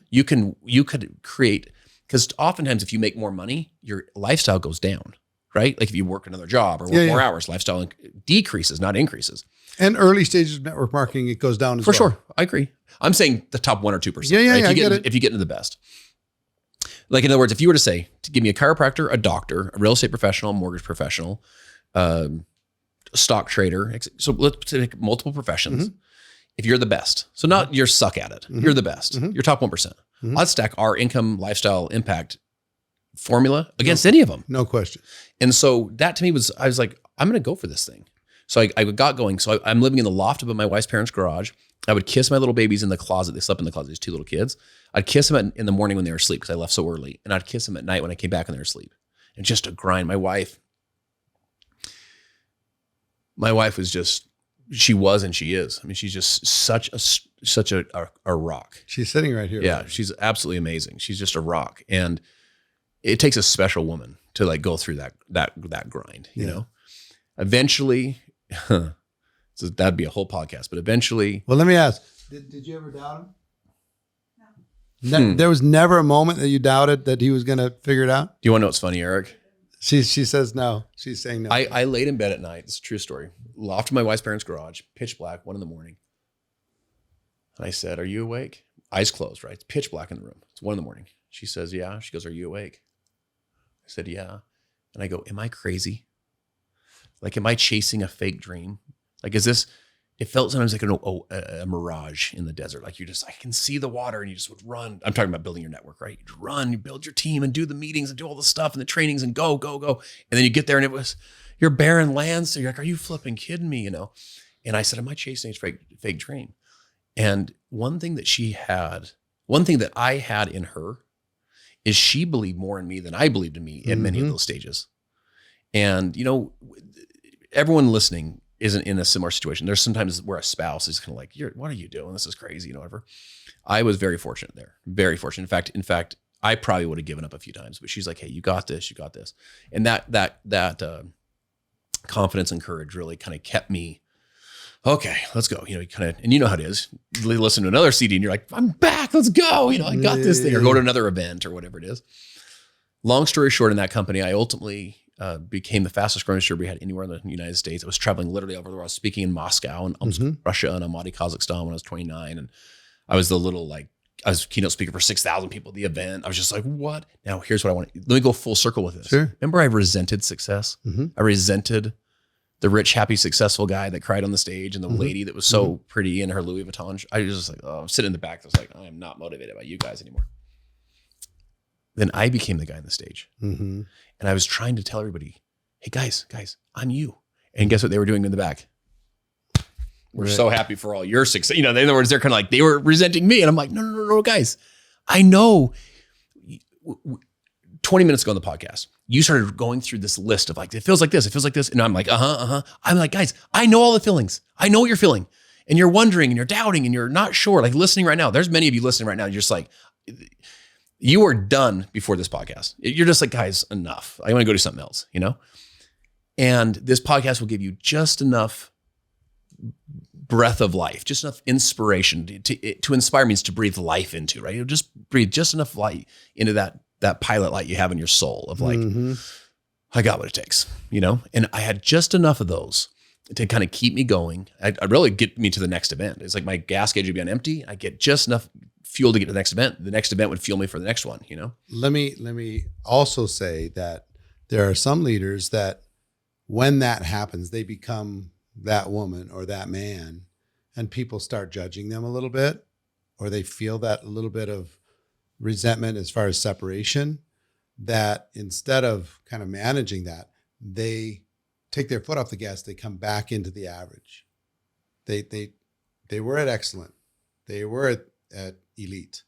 you could create, because oftentimes if you make more money, your lifestyle goes down. Right? Like if you work another job or work more hours, lifestyle decreases, not increases. And early stages of network marketing, it goes down as well. For sure. I agree. I'm saying the top 1 or 2%. Yeah, right? I get it. If you get into the best. Like in other words, if you were to say, to give me a chiropractor, a doctor, a real estate professional, mortgage professional, stock trader. So let's take multiple professions. If you're the best, so not you're suck at it, you're the best, you're top 1%. I'd stack our income, lifestyle, impact formula against any of them. No question. And so that to me I was like, I'm going to go for this thing. So I got going. So I'm living in the loft above my wife's parents' garage. I would kiss my little babies in the closet. They slept in the closet. There's 2 little kids. I'd kiss them in the morning when they were asleep because I left so early. And I'd kiss them at night when I came back when they were asleep. And just a grind. My wife was just, she was and she is. I mean, she's just such a rock. She's sitting right here. Yeah, she's absolutely amazing. She's just a rock. And it takes a special woman to like go through that grind, you know. Eventually, so that'd be a whole podcast. But eventually, well, let me ask: Did you ever doubt him? No. There was never a moment that you doubted that he was going to figure it out. Do you want to know what's funny, Eric? She says no. She's saying no. I laid in bed at night. It's a true story. Loft of my wife's parents' garage, pitch black, 1 a.m. And I said, "Are you awake?" Eyes closed. Right, it's pitch black in the room. It's 1 a.m. She says, "Yeah." She goes, "Are you awake?" I said, "Yeah." And I go, "Am I crazy? Like, am I chasing a fake dream? Like, is it felt sometimes like a mirage in the desert. Like I can see the water and you just would run. I'm talking about building your network, right? You just run, you build your team and do the meetings and do all the stuff and the trainings and go. And then you get there and you're barren land. So you're like, are you flipping kidding me? And I said, am I chasing a fake dream? And one thing that I had in her is she believed more in me than I believed in me in many of those stages. And, everyone listening isn't in a similar situation. There's sometimes where a spouse is kind of like, what are you doing? This is crazy, whatever. I was very fortunate there. Very fortunate. In fact, I probably would have given up a few times, but she's like, hey, you got this. And that confidence and courage really kind of kept me, okay, let's go. And you know how it is. You listen to another CD and you're like, I'm back. Let's go. I got this thing, or go to another event or whatever it is. Long story short, in that company, I ultimately became the fastest growing distributor we had anywhere in the United States. I was traveling literally over the world. I was speaking in Moscow and Russia and Almaty, Kazakhstan when I was 29. And I was I was keynote speaker for 6,000 people at the event. I was just like, what? Now here's what I want. Let me go full circle with this. Sure. Remember I resented success? I resented the rich, happy, successful guy that cried on the stage and the lady that was so pretty in her Louis Vuitton. I was just like, I'm sitting in the back. I was like, I am not motivated by you guys anymore. Then I became the guy on the stage. And I was trying to tell everybody, hey, guys, I'm you. And guess what they were doing in the back? We're so happy for all your success. In other words, they're kind of like, they were resenting me. And I'm like, no, guys. I know 20 minutes ago on the podcast, you started going through this list of like, it feels like this. And I'm like, I'm like, guys, I know all the feelings. I know what you're feeling. And you're wondering and you're doubting and you're not sure, like listening right now. There's many of you listening right now. You're just like, you are done before this podcast. You're just like, guys, enough. I want to go do something else, And this podcast will give you just enough breath of life, just enough inspiration to inspire means to breathe life into, right? You'll just breathe just enough light into that pilot light you have in your soul of like, I got what it takes, And I had just enough of those to kind of keep me going. I'd really get me to the next event. It's like my gas gauge would be on empty. I get just enough fuel to get to the next event. The next event would fuel me for the next one, Let me also say that there are some leaders that when that happens, they become that woman or that man and people start judging them a little bit, or they feel that a little bit of resentment as far as separation, that instead of kind of managing that, they take their foot off the gas. They come back into the average. They were at excellent. They were at elite,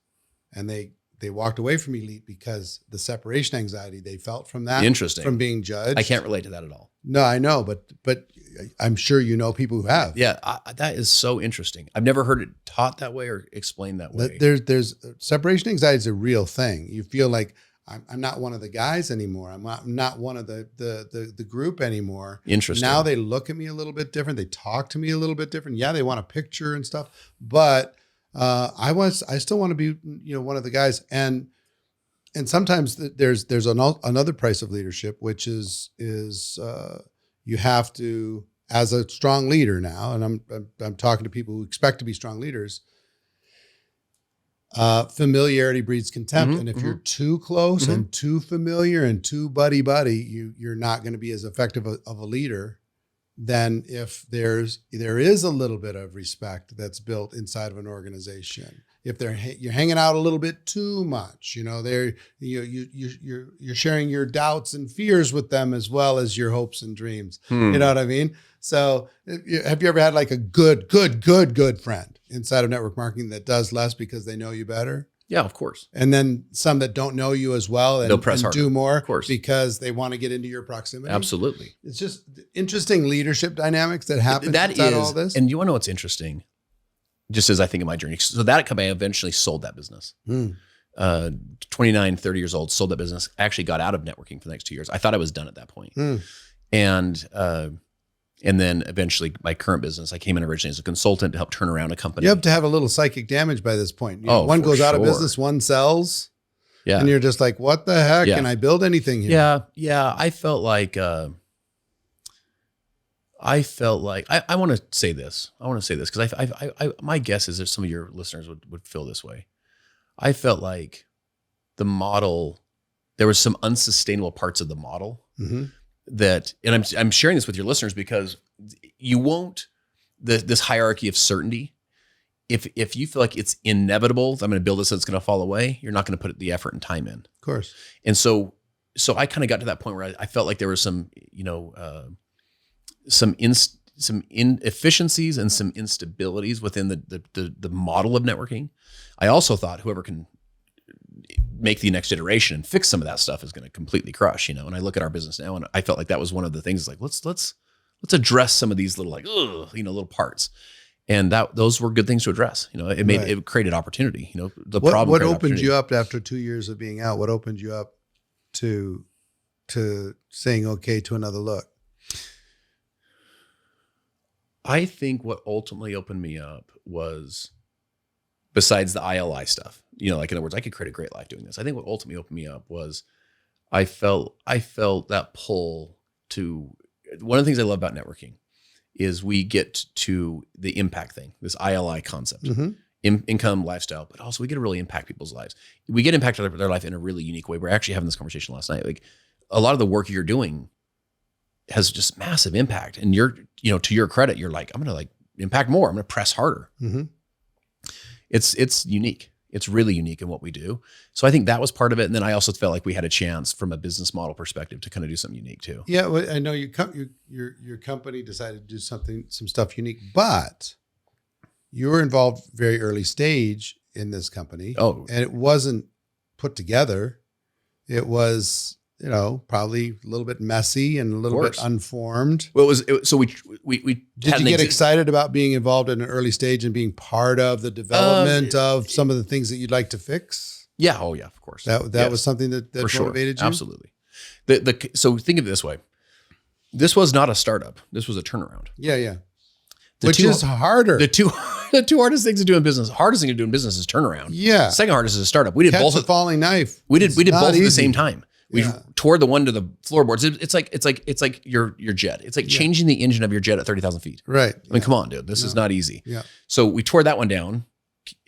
and they walked away from elite because the separation anxiety they felt from that. Interesting. From being judged. I can't relate to that at all. No, I know, but I'm sure people who have. Yeah, that is so interesting. I've never heard it taught that way or explained that way. There's separation anxiety is a real thing. You feel like I'm not one of the guys anymore. I'm not one of the group anymore. Interesting. Now they look at me a little bit different. They talk to me a little bit different. Yeah, they want a picture and stuff, but I still want to be, one of the guys. And sometimes there's another price of leadership, which is you have to, as a strong leader now, and I'm talking to people who expect to be strong leaders. Familiarity breeds contempt. And if you're too close and too familiar and too buddy, you're not going to be as effective of a leader than if there is a little bit of respect that's built inside of an organization. If you're hanging out a little bit too much, you're sharing your doubts and fears with them as well as your hopes and dreams. You know what I mean? So have you ever had like a good friend inside of network marketing that does less because they know you better? Yeah, of course. And then some that don't know you as well and do more, of course, because they want to get into your proximity. Absolutely. It's just interesting leadership dynamics that happen inside all this. And you want to know what's interesting? Just as I think of my journey. So that company, I eventually sold that business. 29, 30 years old, sold that business. I actually got out of networking for the next 2 years. I thought I was done at that point. And then eventually my current business, I came in originally as a consultant to help turn around a company. You have to have a little psychic damage by this point. One goes out of business, one sells. Yeah. And you're just like, what the heck? Can I build anything here? Yeah. I felt like, I want to say this. Because my guess is that some of your listeners would feel this way. I felt like the model, there was some unsustainable parts of the model that, and I'm sharing this with your listeners because you won't this hierarchy of certainty. If you feel like it's inevitable, I'm going to build this, it's going to fall away, you're not going to put the effort and time in. Of course. And so I kind of got to that point where I felt like there was some, some inefficiencies and some instabilities within the model of networking. I also thought whoever can make the next iteration and fix some of that stuff is going to completely crush, And I look at our business now, and I felt like that was one of the things. Like let's address some of these little little parts. And those were good things to address. It created opportunity. What opened you up after 2 years of being out? What opened you up to saying okay to another look? I think what ultimately opened me up was, besides the ILI stuff, like in other words, I could create a great life doing this. I think what ultimately opened me up was I felt that pull to, one of the things I love about networking is we get to the impact thing, this ILI concept, income, lifestyle, but also we get to really impact people's lives. We get impacted their life in a really unique way. We're actually having this conversation last night. Like a lot of the work you're doing has just massive impact. And you're, to your credit, you're like, I'm going to like impact more. I'm going to press harder. Mm-hmm. It's unique. It's really unique in what we do. So I think that was part of it. And then I also felt like we had a chance from a business model perspective to kind of do something unique too. Yeah. Well, I know your company decided to do some stuff unique, but you were involved very early stage in this company. Oh, and it wasn't put together. It was, probably a little bit messy and a little bit unformed. Well, so we did you get excited about being involved in an early stage and being part of the development of some of the things that you'd like to fix? Yeah. Oh yeah, of course. That was something that motivated you? Absolutely. So think of it this way. This was not a startup. This was a turnaround. Yeah. Yeah. Which is harder. The two hardest things to do in business. Hardest thing to do in business is turnaround. Yeah. Second hardest is a startup. We did both. A falling knife. We did both at the same time. We tore the one to the floorboards. It's like your jet. It's like changing the engine of your jet at 30,000 feet. Right. I mean, come on, dude. This is not easy. Yeah. So we tore that one down.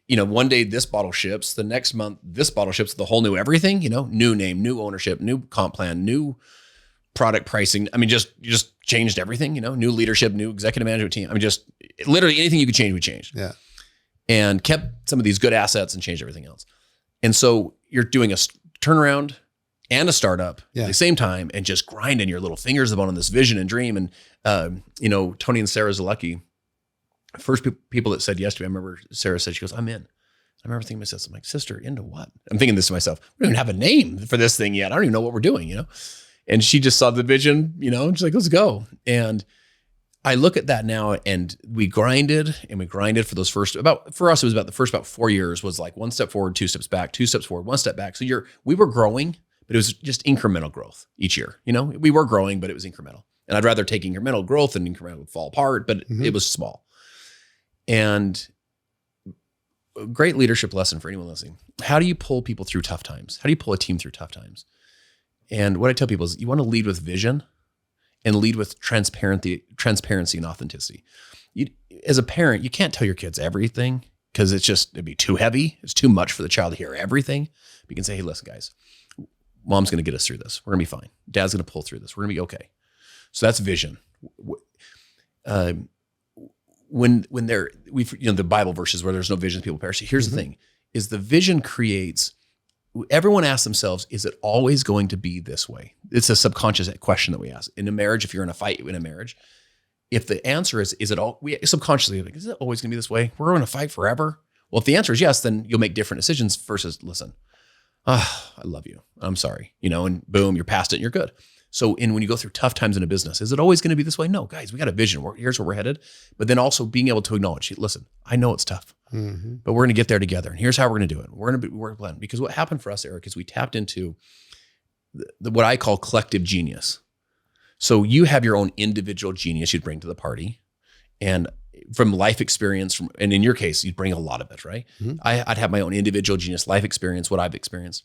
One day this bottle ships. The next month this bottle ships with the whole new everything. New name, new ownership, new comp plan, new product pricing. I mean, you just changed everything. New leadership, new executive management team. I mean, just literally anything you could change, we changed. Yeah. And kept some of these good assets and changed everything else. And so you're doing a turnaround and a startup at the same time, and just grinding your little fingers on this vision and dream. And, Tony and Sarah Zalecki, first people that said yes to me, I remember Sarah said, she goes, I'm in. I remember thinking to myself, I'm like, sister, into what? I'm thinking this to myself. We don't even have a name for this thing yet. I don't even know what we're doing, And she just saw the vision, and she's like, let's go. And I look at that now, and we grinded for those for us, it was about the first 4 years was like 1 step forward, 2 steps back, 2 steps forward, 1 step back. So we were growing, but it was just incremental growth each year. We were growing, but it was incremental. And I'd rather take incremental growth than incremental fall apart, but it was small. And a great leadership lesson for anyone listening. How do you pull people through tough times? How do you pull a team through tough times? And what I tell people is you want to lead with vision and lead with transparency and authenticity. As a parent, you can't tell your kids everything because it'd be too heavy. It's too much for the child to hear everything. But you can say, hey, listen, guys, mom's going to get us through this. We're going to be fine. Dad's going to pull through this. We're going to be okay. So that's vision. When the Bible verses where there's no vision, people perish. Here's the thing, is the vision creates, everyone asks themselves, is it always going to be this way? It's a subconscious question that we ask. In a marriage, if you're in a fight in a marriage, if the answer is it all, we subconsciously like, is it always going to be this way? We're going to fight forever? Well, if the answer is yes, then you'll make different decisions versus, listen, I love you. I'm sorry, and boom, you're past it and you're good. So when you go through tough times in a business, is it always going to be this way? No, guys, we got a vision. Here's where we're headed. But then also being able to acknowledge, listen, I know it's tough, but we're going to get there together. And here's how we're going to do it. We're going to work blend. Because what happened for us, Eric, is we tapped into what I call collective genius. So you have your own individual genius you'd bring to the party. And from life experience, and in your case, you'd bring a lot of it, right? I'd have my own individual genius, life experience, what I've experienced.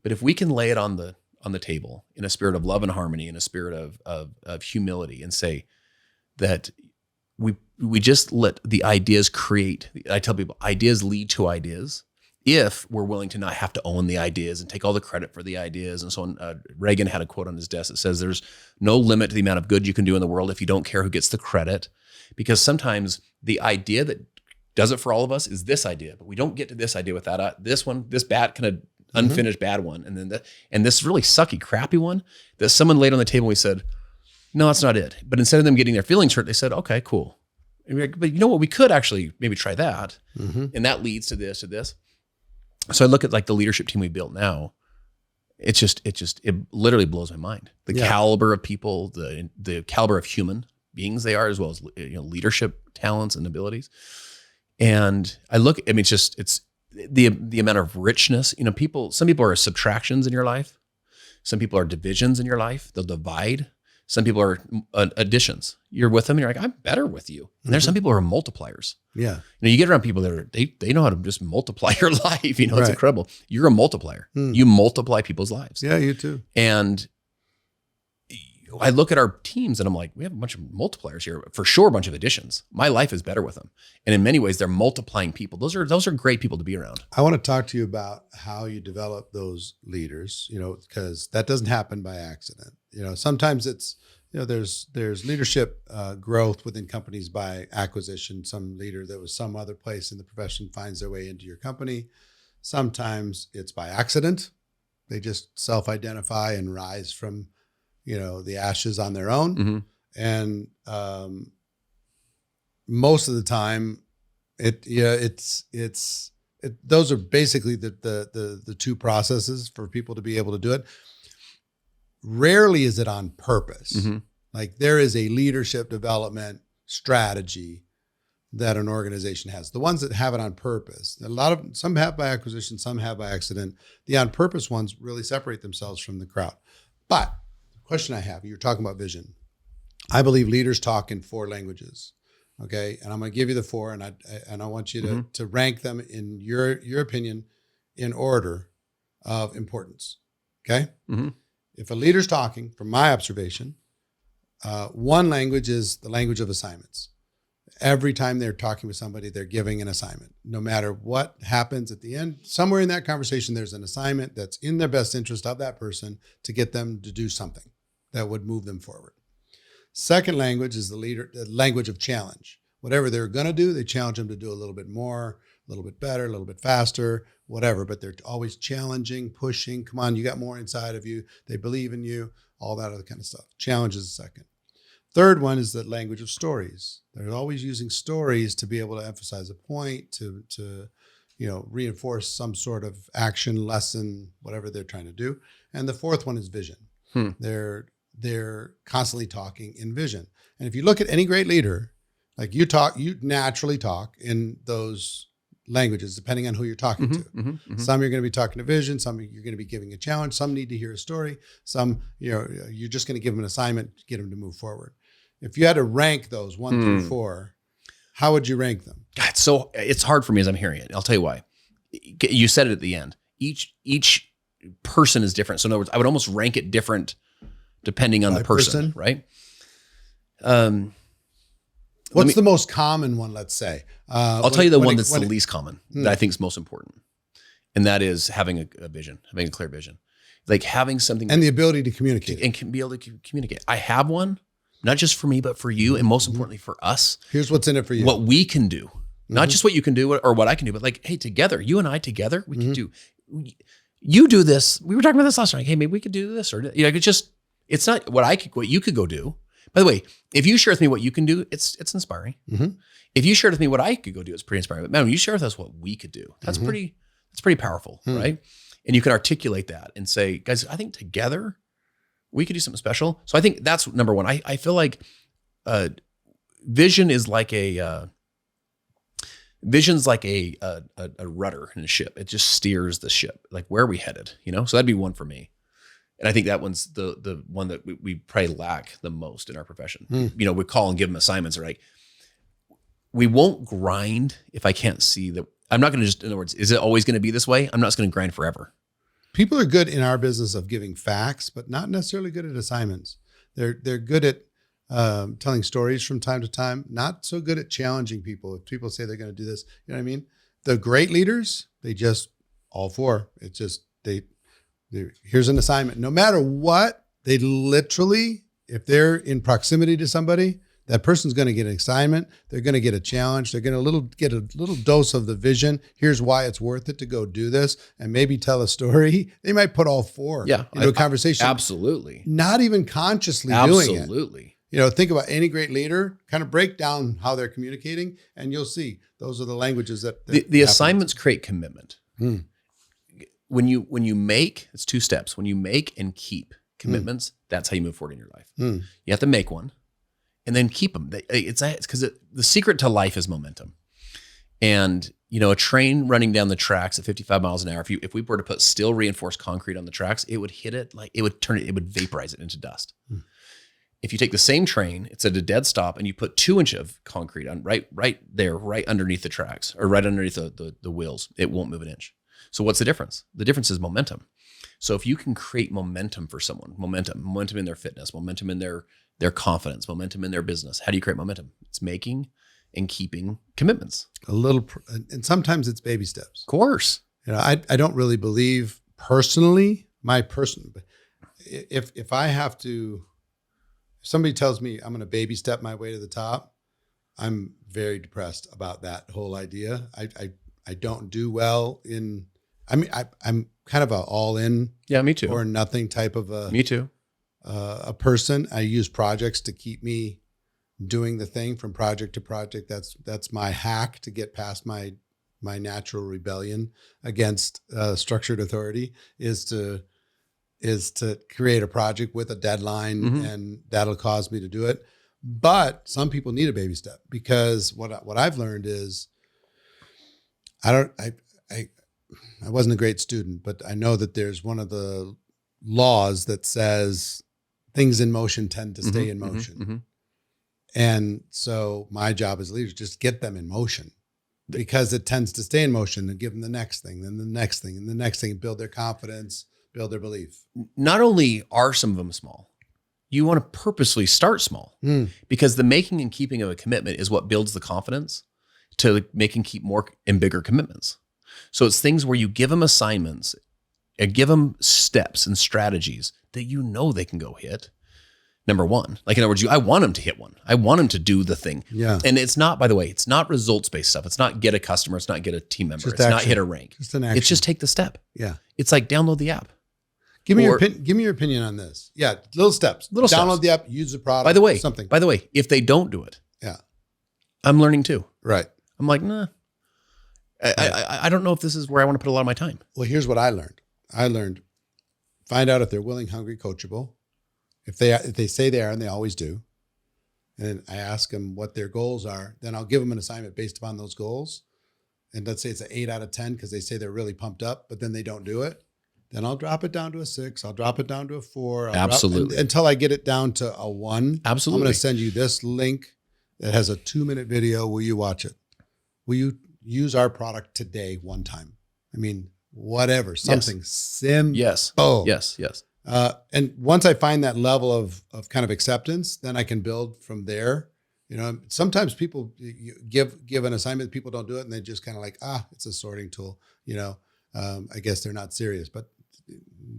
But if we can lay it on the table in a spirit of love and harmony, in a spirit of humility, and say that we just let the ideas create. I tell people ideas lead to ideas if we're willing to not have to own the ideas and take all the credit for the ideas and so on. Reagan had a quote on his desk that says there's no limit to the amount of good you can do in the world if you don't care who gets the credit. because sometimes the idea that does it for all of us is this idea, but we don't get to this idea without this one, this bad kind of unfinished bad one. And then and this really sucky, crappy one that someone laid on the table. And we said, no, that's not it. But instead of them getting their feelings hurt, they said, okay, cool. And we're like, but you know what? We could actually maybe try that. And that leads to this, to this. So I look at like the leadership team we built now. It literally blows my mind. The caliber of people, the caliber of human beings they are, as well as leadership talents and abilities. And I look, I mean, it's the amount of richness. Some people are subtractions in your life. Some people are divisions in your life. They'll divide. Some people are additions. You're with them and you're like, I'm better with you. And there's some people who are multipliers. Yeah. You get around people that they know how to just multiply your life. It's incredible. You're a multiplier. You multiply people's lives. Yeah, you too. And I look at our teams and I'm like, we have a bunch of multipliers here, for sure, a bunch of additions. My life is better with them. And in many ways, they're multiplying people. Those are great people to be around. I want to talk to you about how you develop those leaders, because that doesn't happen by accident. Sometimes it's, there's leadership growth within companies by acquisition. Some leader that was some other place in the profession finds their way into your company. Sometimes it's by accident. They just self-identify and rise from the ashes on their own. And most of the time those are basically the two processes for people to be able to do it. Rarely is it on purpose. Like there is a leadership development strategy that an organization has. The ones that have it on purpose, some have by acquisition, some have by accident. The on purpose ones really separate themselves from the crowd. But question I have, you're talking about vision. I believe leaders talk in 4 languages. Okay. And I'm going to give you the 4 and I want you to rank them in your opinion in order of importance. Okay. If a leader's talking, from my observation, one language is the language of assignments. Every time they're talking with somebody, they're giving an assignment. No matter what happens at the end, somewhere in that conversation, there's an assignment that's in the best interest of that person to get them to do something that would move them forward. Second language is the language of challenge. Whatever they're going to do, they challenge them to do a little bit more, a little bit better, a little bit faster, whatever. But they're always challenging, pushing. Come on, you got more inside of you. They believe in you, all that other kind of stuff. Challenge is the second. Third one is the language of stories. They're always using stories to be able to emphasize a point, to reinforce some sort of action, lesson, whatever they're trying to do. And the fourth one is vision. They're constantly talking in vision. And if you look at any great leader, like you naturally talk in those languages, depending on who you're talking to. Some you're going to be talking to vision. Some you're going to be giving a challenge. Some need to hear a story. Some, you're just going to give them an assignment to get them to move forward. If you had to rank those 1 through 4, how would you rank them? God, so it's hard for me as I'm hearing it. I'll tell you why. You said it at the end. Each person is different. So in other words, I would almost rank it different depending on the person, right? What's the most common one, let's say? I'll tell you the one that's the least common that I think is most important. And that is having a vision, having a clear vision. Like having something. And the ability to communicate. And can be able to communicate. I have one, not just for me, but for you. And most importantly for us. Here's what's in it for you. What we can do. Not just what you can do or what I can do, but like, hey, together, you and I together, we can do. You do this. We were talking about this last night. Hey, maybe we could do this. Or it's not what you could go do. By the way, if you share with me what you can do, it's inspiring. If you shared with me what I could go do, it's pretty inspiring. But man, when you share with us what we could do, that's pretty powerful, right? And you can articulate that and say, guys, I think together we could do something special. So I think that's number one. I feel like vision is like vision's like a rudder in a ship. It just steers the ship. Like, where are we headed? So that'd be one for me. And I think that one's the one that we probably lack the most in our profession. We call and give them assignments. Or like, we won't grind if I can't see that. I'm not going to in other words, is it always going to be this way? I'm not just going to grind forever. People are good in our business of giving facts, but not necessarily good at assignments. They're good at telling stories from time to time, not so good at challenging people. If people say they're going to do this, you know what I mean? The great leaders, they just, all 4, it's just, here's an assignment. No matter what, they literally, if they're in proximity to somebody, That person's going to get an assignment. They're going to get a challenge. They're going to get a little dose of the vision. Here's why it's worth it to go do this, and maybe tell a story. They might put all four into a conversation. Absolutely. Not even consciously doing it. Absolutely. Think about any great leader, kind of break down how they're communicating, and you'll see those are the languages that the assignments create commitment. Hmm. When you make, it's 2 steps. When you make and keep commitments, that's how you move forward in your life. You have to make one and then keep them. It's because the secret to life is momentum. And a train running down the tracks at 55 miles an hour, if we were to put steel reinforced concrete on the tracks, it would hit it it would vaporize it into dust. If you take the same train, it's at a dead stop, and you put 2 inches of concrete on right there, right underneath the tracks, or right underneath the wheels, it won't move an inch. So what's the difference? The difference is momentum. So if you can create momentum for someone, momentum in their fitness, momentum in their confidence, momentum in their business, how do you create momentum? It's making and keeping commitments. And sometimes it's baby steps. Of course. I don't really believe personally, if I have to, if somebody tells me I'm going to baby step my way to the top, I'm very depressed about that whole idea. I don't do well I'm kind of a all in. Yeah, me too. Or nothing type of me too. A person. I use projects to keep me doing the thing from project to project. That's my hack to get past my natural rebellion against structured authority is to create a project with a deadline, and that'll cause me to do it. But some people need a baby step, because what I've learned is I wasn't a great student, but I know that there's one of the laws that says things in motion tend to stay in motion. And so my job as a leader is just get them in motion, because it tends to stay in motion, and give them the next thing, then the next thing, and the next thing, and build their confidence, build their belief. Not only are some of them small, you want to purposely start small, because the making and keeping of a commitment is what builds the confidence to make and keep more and bigger commitments. So it's things where you give them assignments and give them steps and strategies that they can go hit. Number one, in other words, I want them to hit one. I want them to do the thing. Yeah. And it's not, by the way, it's not results-based stuff. It's not get a customer. It's not get a team member. It's not hit a rank. Just an action. It's just take the step. Yeah. It's like download the app. Give me your opinion on this. Yeah. Little steps. Download the app, use the product. By the way, if they don't do it, I'm learning too. Right. I'm like, nah. I don't know if this is where I want to put a lot of my time. Well, here's what I learned. Find out if they're willing, hungry, coachable. If they say they are, and they always do, and I ask them what their goals are, then I'll give them an assignment based upon those goals. And let's say it's an 8 out of 10 because they say they're really pumped up, but then they don't do it. Then I'll drop it down to a 6. I'll drop it down to a 4. Absolutely. Until I get it down to a 1. Absolutely. I'm going to send you this link that has a 2-minute video. Will you watch it? Will you use our product today one time? I mean, whatever, something simple. Yes. Yes. And once I find that level of kind of acceptance, then I can build from there. Sometimes people give an assignment, people don't do it, and they just kind of like, it's a sorting tool. I guess they're not serious, but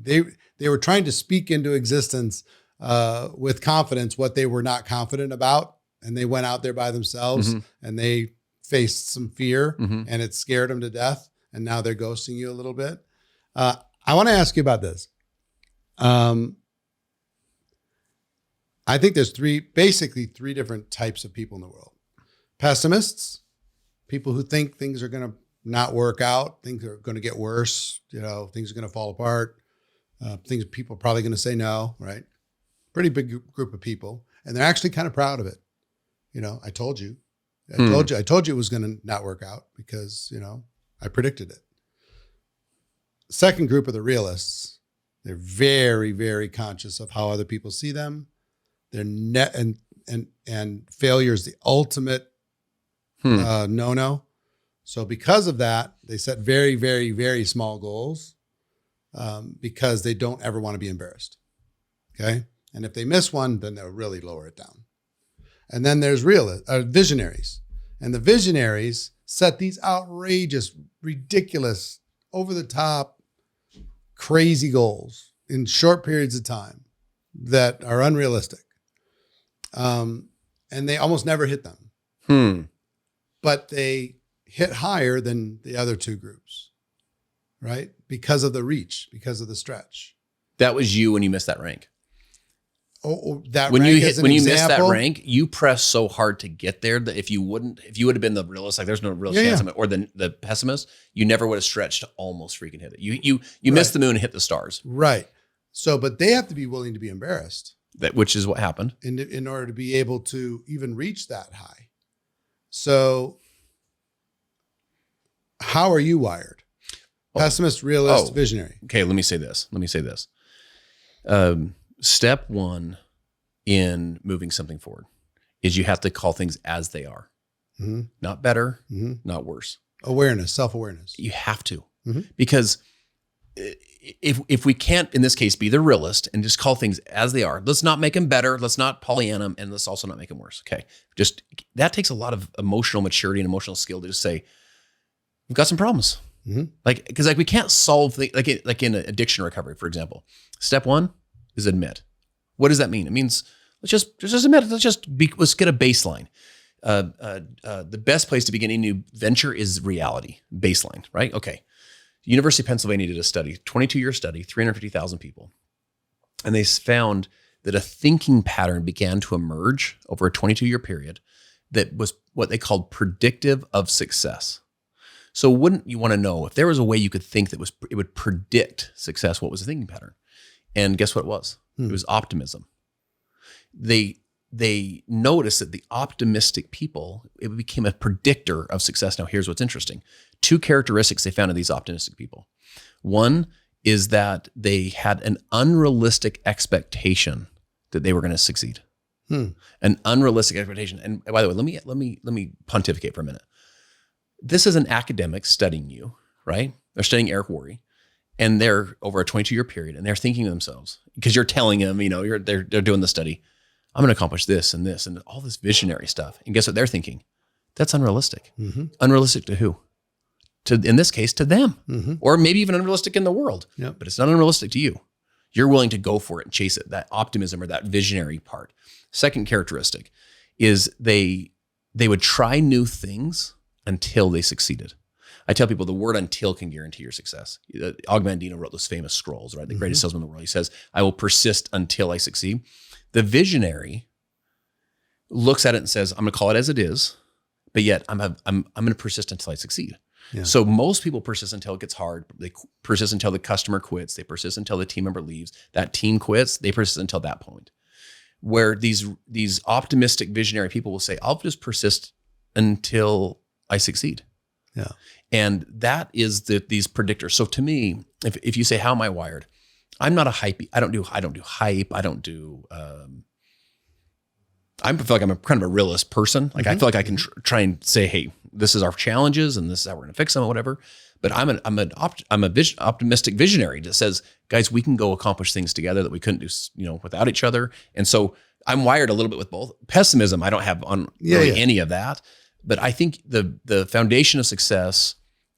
they were trying to speak into existence with confidence what they were not confident about, and they went out there by themselves and they faced some fear, and it scared them to death, and now they're ghosting you a little bit. I want to ask you about this. I think there's basically three different types of people in the world. Pessimists, people who think things are going to not work out, things are going to get worse, things are going to fall apart, people are probably going to say no, right? Pretty big group of people. And they're actually kind of proud of it. I told you it was going to not work out because, I predicted it. Second group are the realists. They're very, very conscious of how other people see them. They're and failure is the ultimate no-no. So because of that, they set very, very, very small goals because they don't ever want to be embarrassed. Okay. And if they miss one, then they'll really lower it down. And then there's visionaries. And the visionaries set these outrageous, ridiculous, over the top, crazy goals in short periods of time that are unrealistic. and they almost never hit them. But they hit higher than the other two groups, right? Because of the reach, because of the stretch. That was you when you missed that rank. That when rank you is an when you missed that example. rank, you pressed so hard to get there that if you would have been the realist, like there's no real chance of it, or the pessimist, you never would have stretched to almost freaking hit it. You missed the moon and hit the stars. Right. So, but they have to be willing to be embarrassed. Which is what happened. In order to be able to even reach that high. So how are you wired? Pessimist, realist, visionary. Okay, let me say this. Step one in moving something forward is you have to call things as they are. Not better, not worse. Awareness, self-awareness. You have to. Because if we can't, in this case, be the realist and just call things as they are, let's not make them better. Let's not Pollyanna them, and let's also not make them worse. Okay. Just that takes a lot of emotional maturity and emotional skill to just say, we've got some problems. Because we can't solve things like in addiction recovery, for example. Step one is admit. What does that mean? It means let's just admit it. Let's get a baseline. The best place to begin a new venture is reality, baseline, right? Okay. University of Pennsylvania did a study, 22-year study, 350,000 people. And they found that a thinking pattern began to emerge over a 22-year period that was what they called predictive of success. So wouldn't you want to know if there was a way you could think that it would predict success, what was the thinking pattern? And guess what it was? It was optimism. They noticed that the optimistic people, it became a predictor of success. Now, here's what's interesting. 2 characteristics they found in these optimistic people. One is that they had an unrealistic expectation that they were going to succeed. An unrealistic expectation. And by the way, let me pontificate for a minute. This is an academic studying you, right? They're studying Eric Worre, and they're over a 22-year period, and they're thinking to themselves, because you're telling them, they're doing the study, I'm going to accomplish this and all this visionary stuff. And guess what they're thinking? That's unrealistic. Unrealistic to who? In this case, to them, or maybe even unrealistic in the world. But it's not unrealistic to you. You're willing to go for it and chase it. That optimism or that visionary part. Second characteristic is they would try new things until they succeeded. I tell people the word until can guarantee your success. Og Mandino wrote those famous scrolls, right? The greatest salesman in the world. He says, I will persist until I succeed. The visionary looks at it and says, I'm going to call it as it is, but yet I'm going to persist until I succeed. So most people persist until it gets hard. They persist until the customer quits. They persist until the team member leaves. That team quits. They persist until that point. Where these optimistic visionary people will say, I'll just persist until I succeed. And that is these predictors. So to me, if you say, how am I wired? I'm not a hype. I don't do hype. I don't do, I feel like I'm kind of a realist person. Like I feel like I can try and say, hey, this is our challenges and this is how we're going to fix them or whatever. But I'm an optimistic visionary that says, guys, we can go accomplish things together that we couldn't do, without each other. And so I'm wired a little bit with both. Pessimism, I don't have on any of that. But I think the foundation of success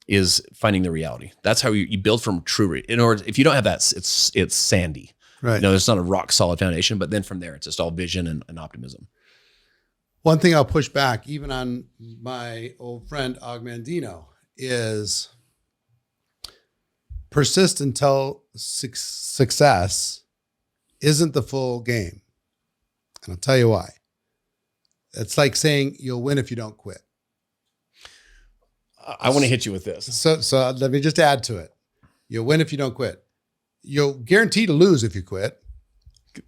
is finding the reality. That's how you build from true. In order, if you don't have that, it's sandy. Right. There's not a rock solid foundation. But then from there, it's just all vision and optimism. One thing I'll push back, even on my old friend Og Mandino, is persist until success isn't the full game. And I'll tell you why. It's like saying you'll win if you don't quit. I want to hit you with this. So let me just add to it. You'll win if you don't quit. You'll guarantee to lose if you quit,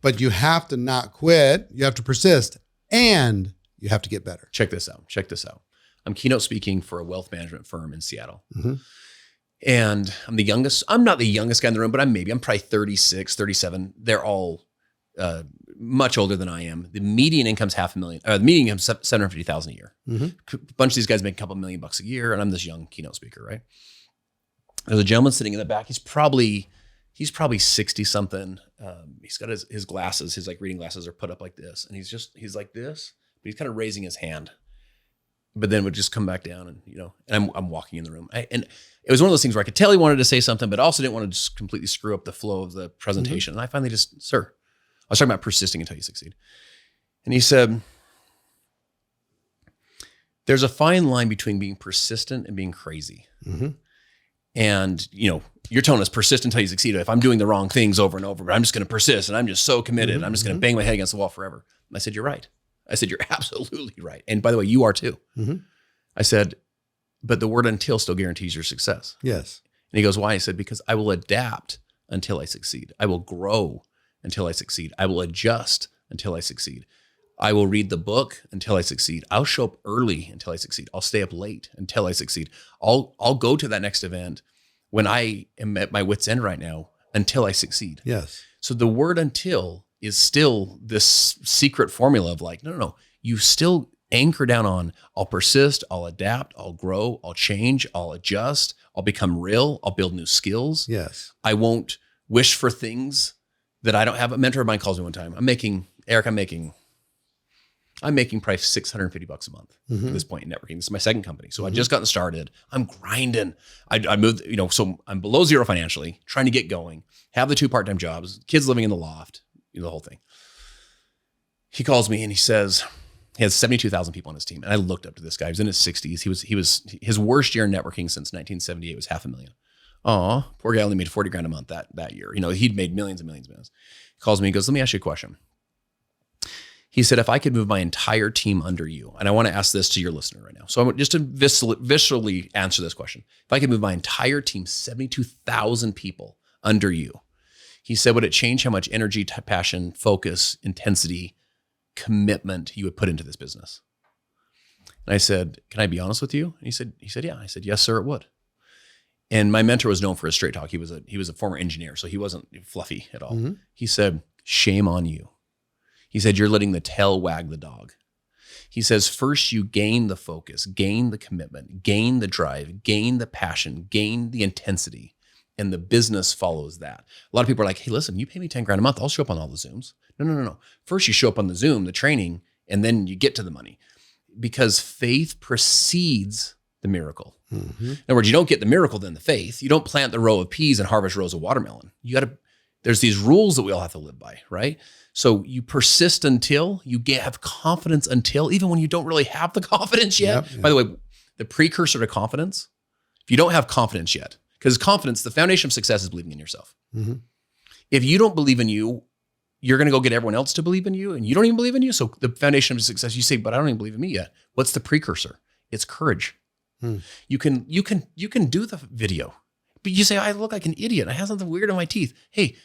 but you have to not quit. You have to persist, and you have to get better. Check this out. I'm keynote speaking for a wealth management firm in Seattle. And I'm the youngest. I'm not the youngest guy in the room, but I'm probably 36, 37. They're all much older than I am. The median income's $500,000. The median income's $750,000 a year. A bunch of these guys make a couple $1 million a year, and I'm this young keynote speaker, right? There's a gentleman sitting in the back. He's probably 60 something. He's got his glasses, his like reading glasses are put up like this, and he's like this, but he's kind of raising his hand, but then would just come back down, and I'm walking in the room, and it was one of those things where I could tell he wanted to say something, but also didn't want to just completely screw up the flow of the presentation. And I finally just, sir, I was talking about persisting until you succeed. And he said, There's a fine line between being persistent and being crazy. Mm-hmm. And, you're telling us persist until you succeed. If I'm doing the wrong things over and over, but I'm just going to persist and I'm just so committed. Mm-hmm. I'm just going to bang my head against the wall forever. I said, you're right. I said, you're absolutely right. And by the way, you are too. Mm-hmm. I said, but the word until still guarantees your success. Yes. And he goes, why? I said, because I will adapt until I succeed. I will grow until I succeed. I will adjust until I succeed. I will read the book until I succeed. I'll show up early until I succeed. I'll stay up late until I succeed. I'll go to that next event when I am at my wit's end right now until I succeed. Yes. So the word until is still this secret formula of like, no. You still anchor down on, I'll persist, I'll adapt, I'll grow, I'll change, I'll adjust, I'll become real, I'll build new skills. Yes. I won't wish for things that I don't have. A mentor of mine calls me one time. I'm making probably $650 a month at this point in networking. This is my second company. So I just gotten started. I'm grinding. I moved, so I'm below zero financially, trying to get going, have the 2 part-time jobs, kids living in the loft, the whole thing. He calls me and he says, he has 72,000 people on his team. And I looked up to this guy. He was in his 60s. He was his worst year in networking since 1978 was $500,000. Aw, poor guy only made 40 grand a month that year. He'd made millions and millions and millions. He calls me, he goes, let me ask you a question. He said, if I could move my entire team under you, and I want to ask this to your listener right now. So I want just to viscerally answer this question. If I could move my entire team, 72,000 people under you, he said, would it change how much energy, passion, focus, intensity, commitment you would put into this business? And I said, can I be honest with you? And he said, yeah. I said, yes, sir, it would. And my mentor was known for his straight talk. He was a former engineer, so he wasn't fluffy at all. Mm-hmm. He said, shame on you. He said, you're letting the tail wag the dog. He says, first you gain the focus, gain the commitment, gain the drive, gain the passion, gain the intensity, and the business follows that. A lot of people are like, hey, listen, you pay me 10 grand a month, I'll show up on all the Zooms. No. First you show up on the Zoom, the training, and then you get to the money. Because faith precedes the miracle. Mm-hmm. In other words, you don't get the miracle, then the faith. You don't plant the row of peas and harvest rows of watermelon. There's these rules that we all have to live by, right? So you persist until you have confidence until, even when you don't really have the confidence yet. Yep. By the way, the precursor to confidence, if you don't have confidence yet, because confidence, the foundation of success is believing in yourself. Mm-hmm. If you don't believe in you, you're going to go get everyone else to believe in you, and you don't even believe in you. So the foundation of success, you say, but I don't even believe in me yet. What's the precursor? It's courage. You can do the video, but you say, I look like an idiot. I have something weird in my teeth. Hey,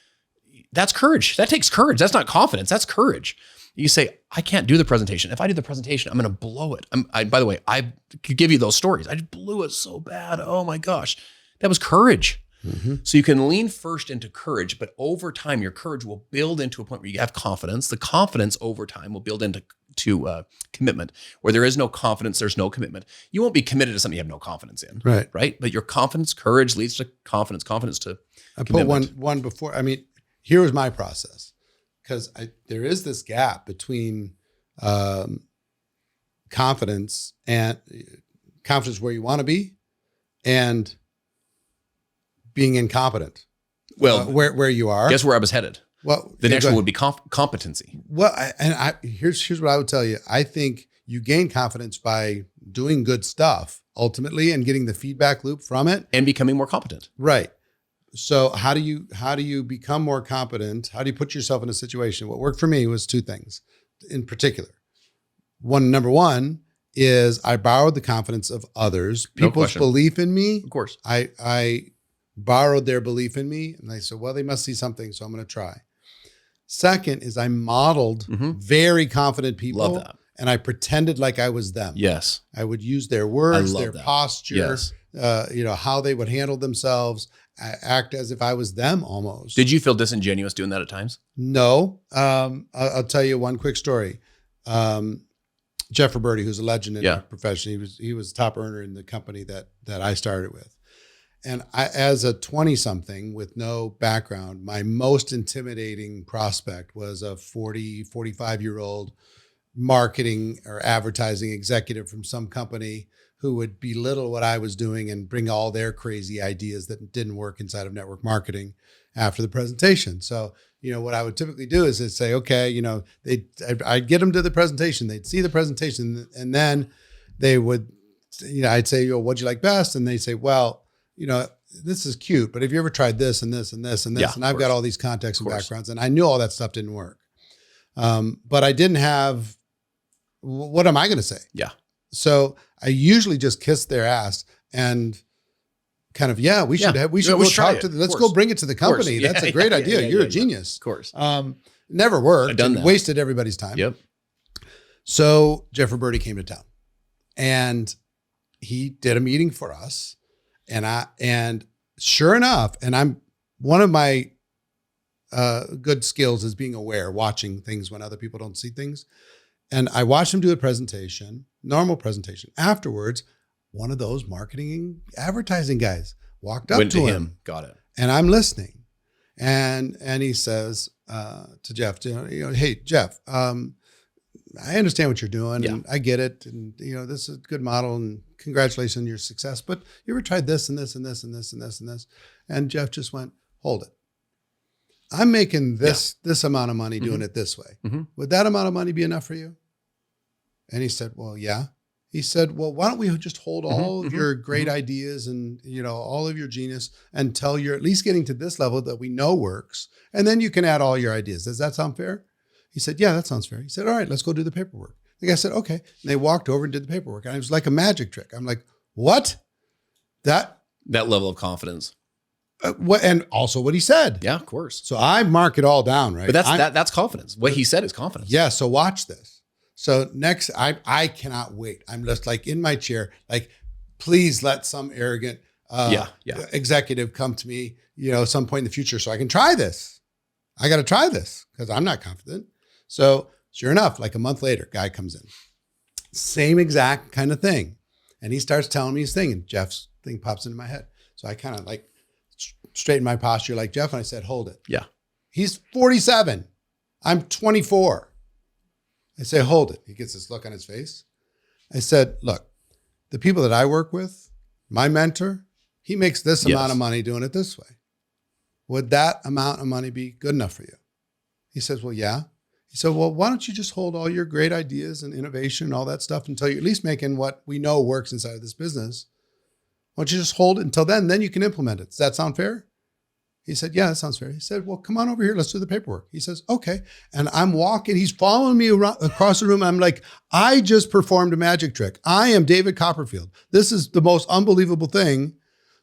that's courage. That takes courage. That's not confidence. That's courage. You say, I can't do the presentation. If I do the presentation, I'm going to blow it. By the way, I could give you those stories. I just blew it so bad. Oh my gosh. That was courage. Mm-hmm. So you can lean first into courage, but over time, your courage will build into a point where you have confidence. The confidence over time will build into commitment. Where there is no confidence, there's no commitment. You won't be committed to something you have no confidence in. Right. But your confidence, courage leads to confidence to I commitment. Put one before. Here was my process, because there is this gap between confidence where you want to be and being incompetent. Well, where you are. Guess where I was headed? Well, the next one would be competency. Well, here's what I would tell you. I think you gain confidence by doing good stuff ultimately and getting the feedback loop from it and becoming more competent. Right. So how do you become more competent? How do you put yourself in a situation? What worked for me was 2 things in particular. Number one is I borrowed the confidence of others, people's belief in me. Of course. I borrowed their belief in me, and I said, well, they must see something, so I'm going to try. Second is I modeled very confident people. Love that. And I pretended like I was them. Yes. I would use their words, their posture, how they would handle themselves, act as if I was them almost. Did you feel disingenuous doing that at times? No. I'll tell you one quick story. Jeff Roberti, who's a legend in the profession, he was a top earner in the company that I started with. And as a 20-something with no background, my most intimidating prospect was a 45-year-old marketing or advertising executive from some company who would belittle what I was doing and bring all their crazy ideas that didn't work inside of network marketing after the presentation. So, what I would typically do is I'd say, okay, I'd get them to the presentation. They'd see the presentation, and then they would, I'd say, what'd you like best? And they say, well, this is cute, but have you ever tried this and this and this and this? Yeah, and I've got all these contexts and course. backgrounds, and I knew all that stuff didn't work. But I didn't have, what am I going to say? Yeah. So I usually just kiss their ass and kind of, we should go talk to them. Let's go bring it to the company. Yeah, That's a great idea. You're a genius. Of course. Never worked. I've done that. Wasted everybody's time. Yep. So Jeffrey Birdie came to town and he did a meeting for us. And sure enough, and I'm one of my good skills is being aware, watching things when other people don't see things. And I watched him do a presentation, normal presentation. Afterwards, one of those marketing and advertising guys walked up to him. Got it. And I'm listening. And he says to Jeff, hey, Jeff, I understand what you're doing and I get it. And, this is a good model and congratulations on your success. But you ever tried this and this and this and this and this and this? And Jeff just went, hold it. I'm making this amount of money doing it this way. Mm-hmm. Would that amount of money be enough for you? And he said, well, yeah. He said, well, why don't we just hold all of your great ideas and, all of your genius until you're at least getting to this level that we know works. And then you can add all your ideas. Does that sound fair? He said, yeah, that sounds fair. He said, all right, let's go do the paperwork. The guy said, okay. And they walked over and did the paperwork. And it was like a magic trick. I'm like, what? That level of confidence. And also what he said. Yeah, of course. So I mark it all down, right? But that's confidence. What he said is confidence. Yeah. So watch this. So next, I cannot wait. I'm just like in my chair, like, please let some arrogant executive come to me, some point in the future so I can try this. I got to try this because I'm not confident. So sure enough, like a month later, guy comes in. Same exact kind of thing. And he starts telling me his thing and Jeff's thing pops into my head. So I kind of like straighten my posture like Jeff and I said, hold it. Yeah. He's 47. I'm 24. I say, hold it. He gets this look on his face. I said, look, the people that I work with, my mentor, he makes this amount of money doing it this way. Would that amount of money be good enough for you? He says, well, yeah. He said, well, why don't you just hold all your great ideas and innovation and all that stuff until you're at least making what we know works inside of this business. Why don't you just hold it until then you can implement it. Does that sound fair? He said, yeah, that sounds fair. He said, well, come on over here. Let's do the paperwork. He says, okay. And I'm walking. He's following me around, across the room. I'm like, I just performed a magic trick. I am David Copperfield. This is the most unbelievable thing.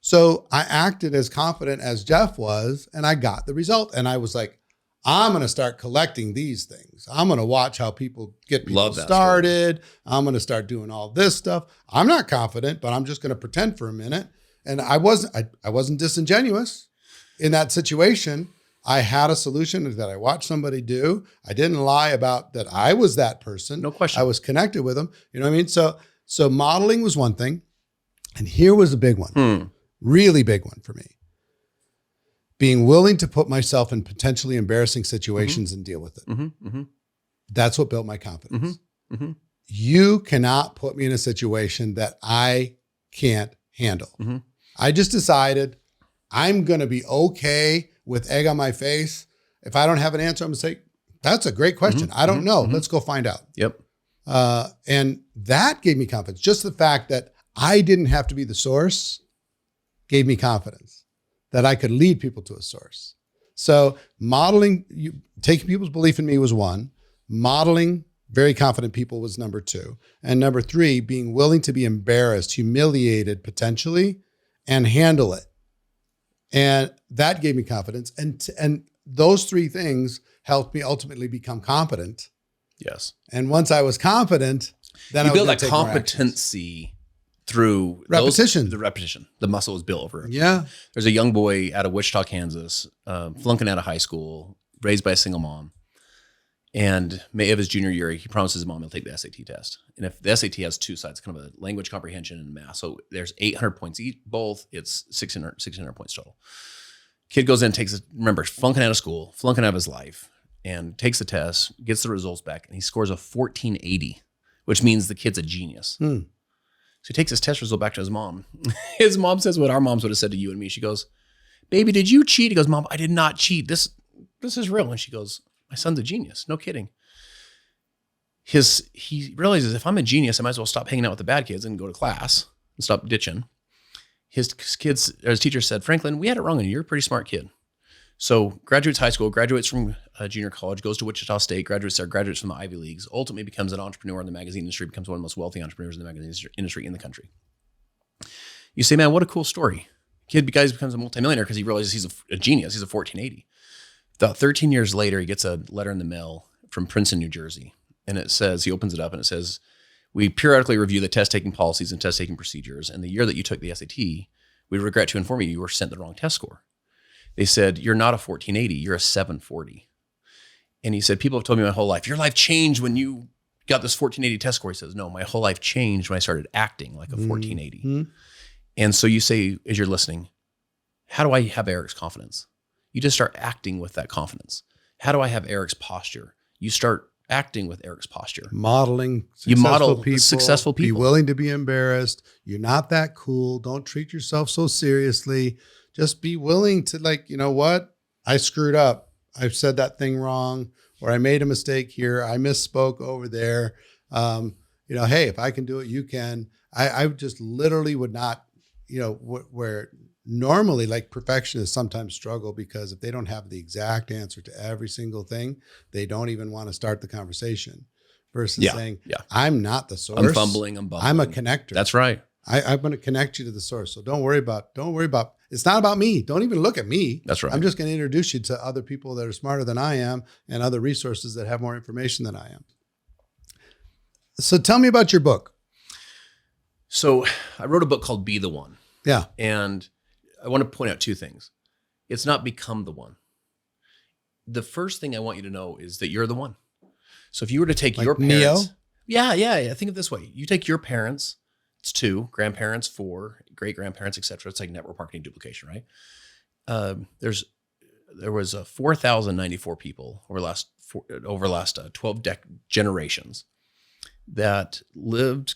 So I acted as confident as Jeff was, and I got the result. And I was like, I'm going to start collecting these things. I'm going to watch how people get people started. I'm going to start doing all this stuff. I'm not confident, but I'm just going to pretend for a minute. And I wasn't disingenuous in that situation. I had a solution that I watched somebody do. I didn't lie about that I was that person. No question. I was connected with them. You know what I mean? So modeling was one thing. And here was a big one, really big one for me. Being willing to put myself in potentially embarrassing situations and deal with it. That's what built my confidence. You cannot put me in a situation that I can't handle. I just decided I'm going to be okay with egg on my face. If I don't have an answer, I'm going to say, that's a great question. I don't know. Let's go find out. Yep. And that gave me confidence. Just the fact that I didn't have to be the source gave me confidence that I could lead people to a source. So modeling, taking people's belief in me was one. Modeling very confident people was number two. And number three, being willing to be embarrassed, humiliated potentially, and handle it. And that gave me confidence. And those three things helped me ultimately become competent. Yes. And once I was competent, then you I was build going that to take more competency through repetition. The repetition. The muscle was built over. Yeah. There's a young boy out of Wichita, Kansas, flunking out of high school, raised by a single mom. And May of his junior year, he promises his mom he'll take the SAT test. And if the SAT has two sides, kind of a language comprehension and math. So there's 800 points each, both. It's 600 points total. Kid goes in, remember, flunking out of school, flunking out of his life, and takes the test, gets the results back, and he scores a 1480, which means the kid's a genius. So he takes his test result back to his mom. His mom says what our moms would have said to you and me. She goes, baby, did you cheat? He goes, Mom, I did not cheat. This is real. And she goes, my son's a genius. No kidding. he realizes if I'm a genius, I might as well stop hanging out with the bad kids and go to class and stop ditching. His teacher said, Franklin, we had it wrong on you. You're a pretty smart kid. So graduates high school, graduates from junior college, goes to Wichita State, graduates there, graduates from the Ivy Leagues, ultimately becomes an entrepreneur in the magazine industry, becomes one of the most wealthy entrepreneurs in the magazine industry in the country. You say, man, what a cool story. Guy becomes a multimillionaire because he realizes he's a genius. He's a 1480. About 13 years later, he gets a letter in the mail from Princeton, New Jersey. And it says, he opens it up and it says, we periodically review the test-taking policies and test-taking procedures. And the year that you took the SAT, we regret to inform you were sent the wrong test score. They said, you're not a 1480, you're a 740. And he said, people have told me my whole life, your life changed when you got this 1480 test score. He says, no, my whole life changed when I started acting like a 1480. Mm-hmm. And so you say, as you're listening, how do I have Eric's confidence? You just start acting with that confidence. How do I have Eric's posture? You start acting with Eric's posture. Modeling successful people. Be willing to be embarrassed. You're not that cool. Don't treat yourself so seriously. Just be willing to, like, you know what? I screwed up. I've said that thing wrong, or I made a mistake here. I misspoke over there. Hey, if I can do it, you can. I just literally would not, where normally, like, perfectionists sometimes struggle because if they don't have the exact answer to every single thing, they don't even want to start the conversation versus saying, I'm not the source. I'm fumbling. I'm a connector. That's right. I'm going to connect you to the source. So don't worry about, it's not about me. Don't even look at me. That's right. I'm just going to introduce you to other people that are smarter than I am and other resources that have more information than I am. So tell me about your book. So I wrote a book called Be the One. Yeah. And I want to point out two things. It's not become the one. The first thing I want you to know is that you're the one. So if you were to take your parents. Neo? Yeah. Think of it this way. You take your parents, it's 2, grandparents 4, great-grandparents, et cetera. It's like network marketing duplication, right? There was 4,094 people over the last 12 generations that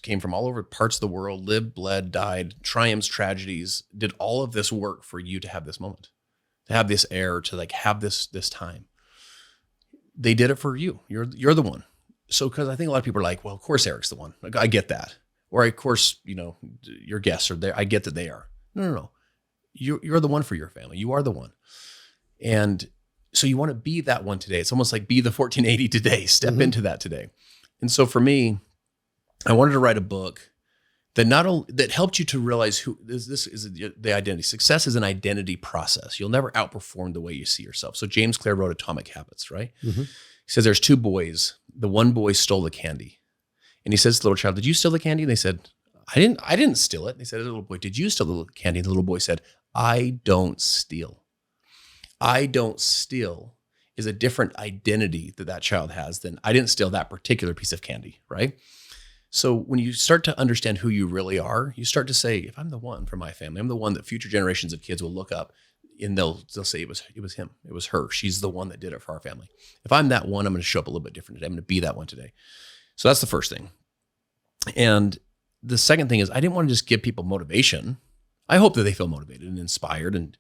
came from all over parts of the world, lived, bled, died, triumphs, tragedies, did all of this work for you to have this moment, to have this air, to like have this time. They did it for you. You're the one. So, because I think a lot of people are like, well, of course Eric's the one. Like, I get that. Or of course, your guests are there. I get that they are. No. You're the one for your family. You are the one. And so you want to be that one today. It's almost like be the 1480 today. Step into that today. And so for me, I wanted to write a book that that helped you to realize who this is the identity. Success is an identity process. You'll never outperform the way you see yourself. So James Clear wrote Atomic Habits, right? Mm-hmm. He says there's 2 boys. The one boy stole the candy. And he says to the little child, did you steal the candy? And they said, I didn't steal it. And they said to the little boy, did you steal the candy? And the little boy said, I don't steal. I don't steal is a different identity that child has than I didn't steal that particular piece of candy, right? So when you start to understand who you really are, you start to say, if I'm the one for my family, I'm the one that future generations of kids will look up and they'll say it was him, it was her. She's the one that did it for our family. If I'm that one, I'm going to show up a little bit different today. I'm going to be that one today. So that's the first thing. And the second thing is I didn't want to just give people motivation. I hope that they feel motivated and inspired and,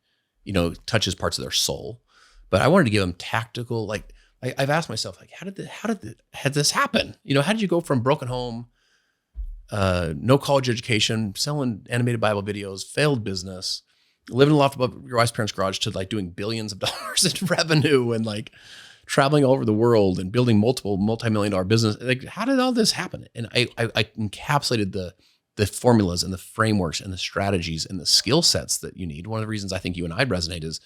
touches parts of their soul. But I wanted to give them tactical, like I've asked myself, like, how did this happen? How did you go from broken home, no college education, selling animated Bible videos, failed business, living in a loft above your wife's parents' garage to like doing billions of dollars in revenue and like traveling all over the world and building multiple multi-million-dollar business? Like, how did all this happen? And I encapsulated the formulas and the frameworks and the strategies and the skill sets that you need. One of the reasons I think you and I resonate is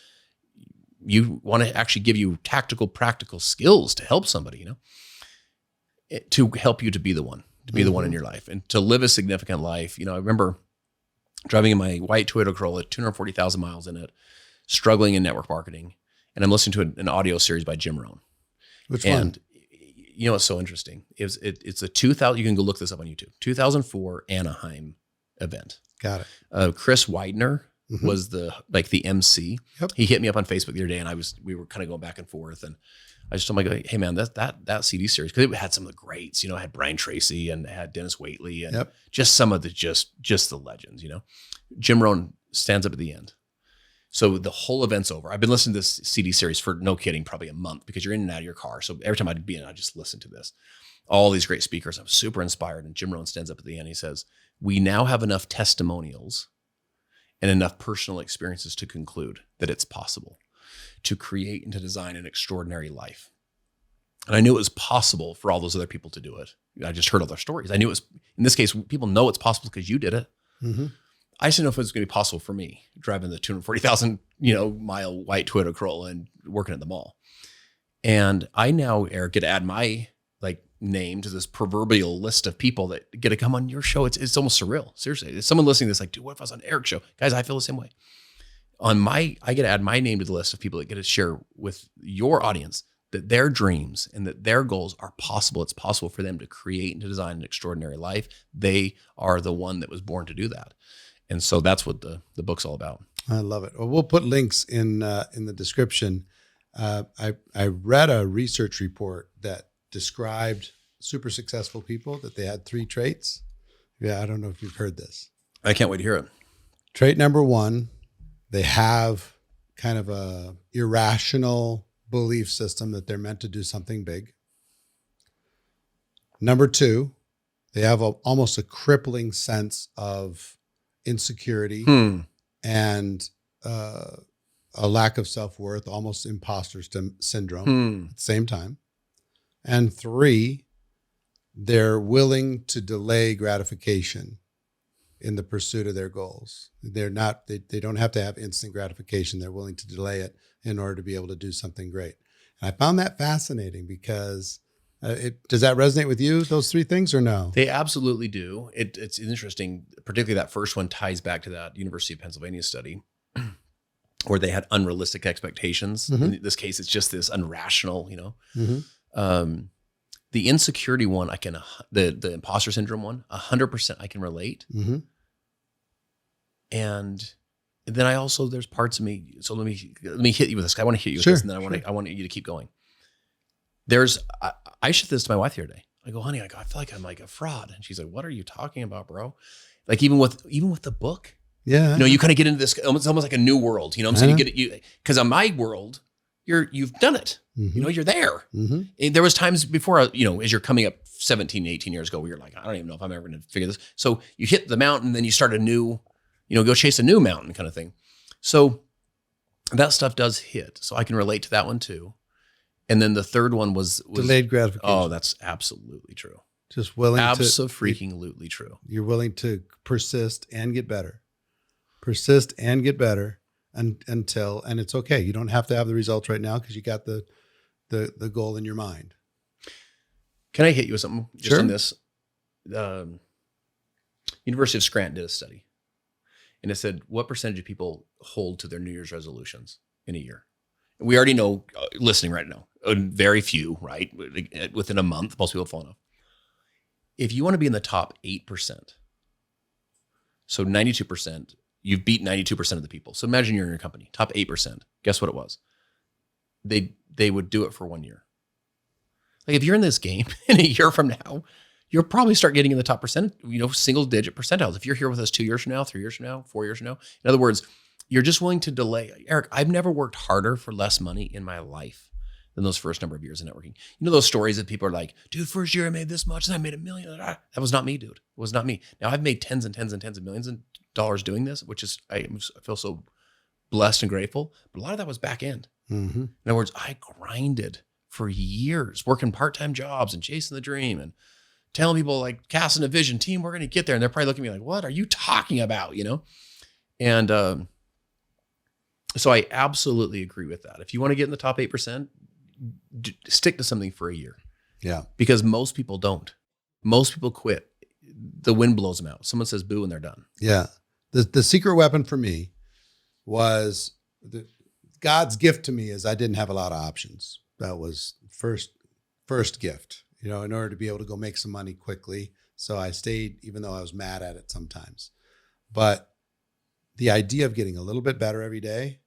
you want to actually give you tactical, practical skills to help somebody, to help you to be the one, the one in your life and to live a significant life. I remember driving in my white Toyota Corolla, 240,000 miles in it, struggling in network marketing. And I'm listening to an audio series by Jim Rohn. Which one? And what's so interesting? It's a 2000, you can go look this up on YouTube, 2004 Anaheim event. Got it. Chris Widener was the MC. Yep. He hit me up on Facebook the other day and we were kind of going back and forth. And I just told him, hey man, that CD series, because it had some of the greats, it had Brian Tracy and it had Dennis Waitley and just some of the, just the legends, Jim Rohn stands up at the end. So the whole event's over. I've been listening to this CD series for, no kidding, probably a month, because you're in and out of your car. So every time I'd be in, I just listen to this. All these great speakers. I'm super inspired. And Jim Rohn stands up at the end. He says, we now have enough testimonials and enough personal experiences to conclude that it's possible to create and to design an extraordinary life. And I knew it was possible for all those other people to do it. I just heard all their stories. I knew it was, in this case, people know it's possible because you did it. Mm-hmm. I just didn't know if it was going to be possible for me, driving the 240,000, mile white Toyota Corolla and working at the mall. And I now, Eric, get to add my name to this proverbial list of people that get to come on your show. It's almost surreal. Seriously. If someone listening to this, dude, what if I was on Eric's show? Guys, I feel the same way. I get to add my name to the list of people that get to share with your audience that their dreams and that their goals are possible. It's possible for them to create and to design an extraordinary life. They are the one that was born to do that. And so that's what the book's all about. I love it. Well, we'll put links in the description. I read a research report that described super successful people, that they had 3 traits. Yeah, I don't know if you've heard this. I can't wait to hear it. Trait number 1, they have kind of a irrational belief system that they're meant to do something big. Number 2, they have almost a crippling sense of insecurity and a lack of self-worth, almost imposter syndrome at the same time. And 3, they're willing to delay gratification in the pursuit of their goals. They don't have to have instant gratification. They're willing to delay it in order to be able to do something great. And I found that fascinating because does that resonate with you, those 3 things, or no? They absolutely do. It's interesting, particularly that first one ties back to that University of Pennsylvania study where they had unrealistic expectations. Mm-hmm. In this case, it's just this unrational, Mm-hmm. The insecurity one, the imposter syndrome one, 100% I can relate. Mm-hmm. And then there's parts of me. So let me hit you with this. I want to hit you with this, and then I want you to keep going. I shared this to my wife the other day. I go, honey, I feel like I'm like a fraud. And she's like, what are you talking about, bro? Like even with the book, yeah, you kind of get into this, it's almost like a new world, what I'm saying? You get it, because on my world, you've done it, mm-hmm. You're there. Mm-hmm. And there was times before, as you're coming up 17, 18 years ago, where you're like, I don't even know if I'm ever going to figure this. So you hit the mountain, then you start a new, go chase a new mountain kind of thing. So that stuff does hit. So I can relate to that one too. And then the third one was delayed gratification. Oh, that's absolutely true. Just willing Absolutely true. You're willing to persist and get better. Persist and get better until, and it's okay. You don't have to have the results right now because you got the goal in your mind. Can I hit you with something just Sure. on this? University of Scranton did a study, and it said, what percentage of people hold to their New Year's resolutions in a year? We already know, listening right now, very few, right? Within a month, most people have fallen off. If you want to be in the top 8%, so 92%, you've beat 92% of the people. So imagine you're in your company, top 8%. Guess what it was? They would do it for 1 year. Like if you're in this game in a year from now, you'll probably start getting in the top percent, single digit percentiles. If you're here with us 2 years from now, 3 years from now, 4 years from now, in other words, you're just willing to delay. Eric, I've never worked harder for less money in my life than those first number of years of networking. Those stories that people are like, dude, first year I made this much and I made $1 million. That was not me, dude. It was not me. Now I've made tens and tens and tens of millions of dollars doing this, which is, I feel so blessed and grateful. But a lot of that was back end. Mm-hmm. In other words, I grinded for years, working part-time jobs and chasing the dream and telling people like casting a vision, team, we're going to get there. And they're probably looking at me like, what are you talking about? And, so I absolutely agree with that. If you want to get in the top 8%, stick to something for a year. Yeah. Because most people don't. Most people quit. The wind blows them out. Someone says boo and they're done. Yeah. The secret weapon for me was God's gift to me is I didn't have a lot of options. That was first gift, in order to be able to go make some money quickly. So I stayed, even though I was mad at it sometimes. But the idea of getting a little bit better every day,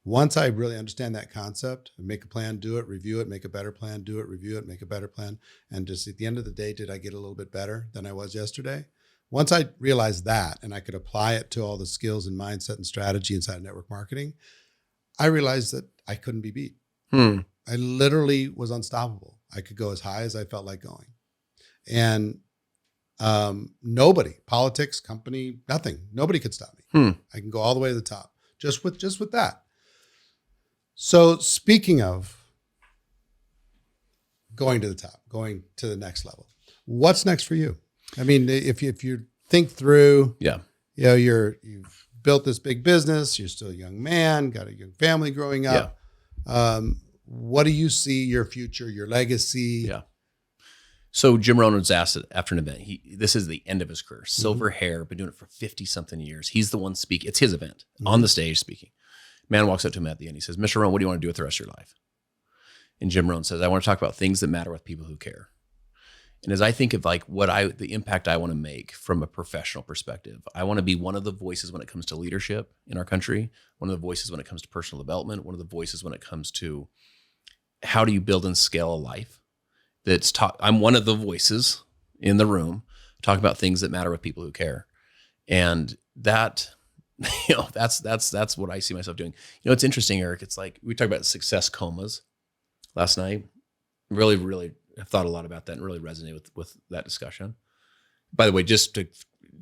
once I really understand that concept and make a plan, do it, review it, make a better plan, do it, review it, make a better plan. And just at the end of the day, did I get a little bit better than I was yesterday? Once I realized that and I could apply it to all the skills and mindset and strategy inside of network marketing, I realized that I couldn't be beat. I literally was unstoppable. I could go as high as I felt like going. And nobody, politics, company, nothing, nobody could stop me. I can go all the way to the top just with that. So speaking of going to the top, going to the next level, what's next for you? I mean, if you think through, you've built this big business, you're still a young man, got a young family growing up. What do you see your future, your legacy? Yeah. So Jim Rohn was asked after an event. This is the end of his career. Silver hair, been doing it for 50 something years. He's the one speaking. It's his event on the stage speaking. Man walks up to him at the end. He says, "Mr. Rohn, what do you want to do with the rest of your life?" And Jim Rohn says, "I want to talk about things that matter with people who care." And as I think of like the impact I want to make from a professional perspective, I want to be one of the voices when it comes to leadership in our country, one of the voices when it comes to personal development, one of the voices when it comes to how do you build and scale a life. I'm one of the voices in the room talking about things that matter with people who care. And that, that's what I see myself doing. It's interesting, Eric. It's like we talked about success comas last night. Really, really I've thought a lot about that and really resonate with that discussion. By the way, just to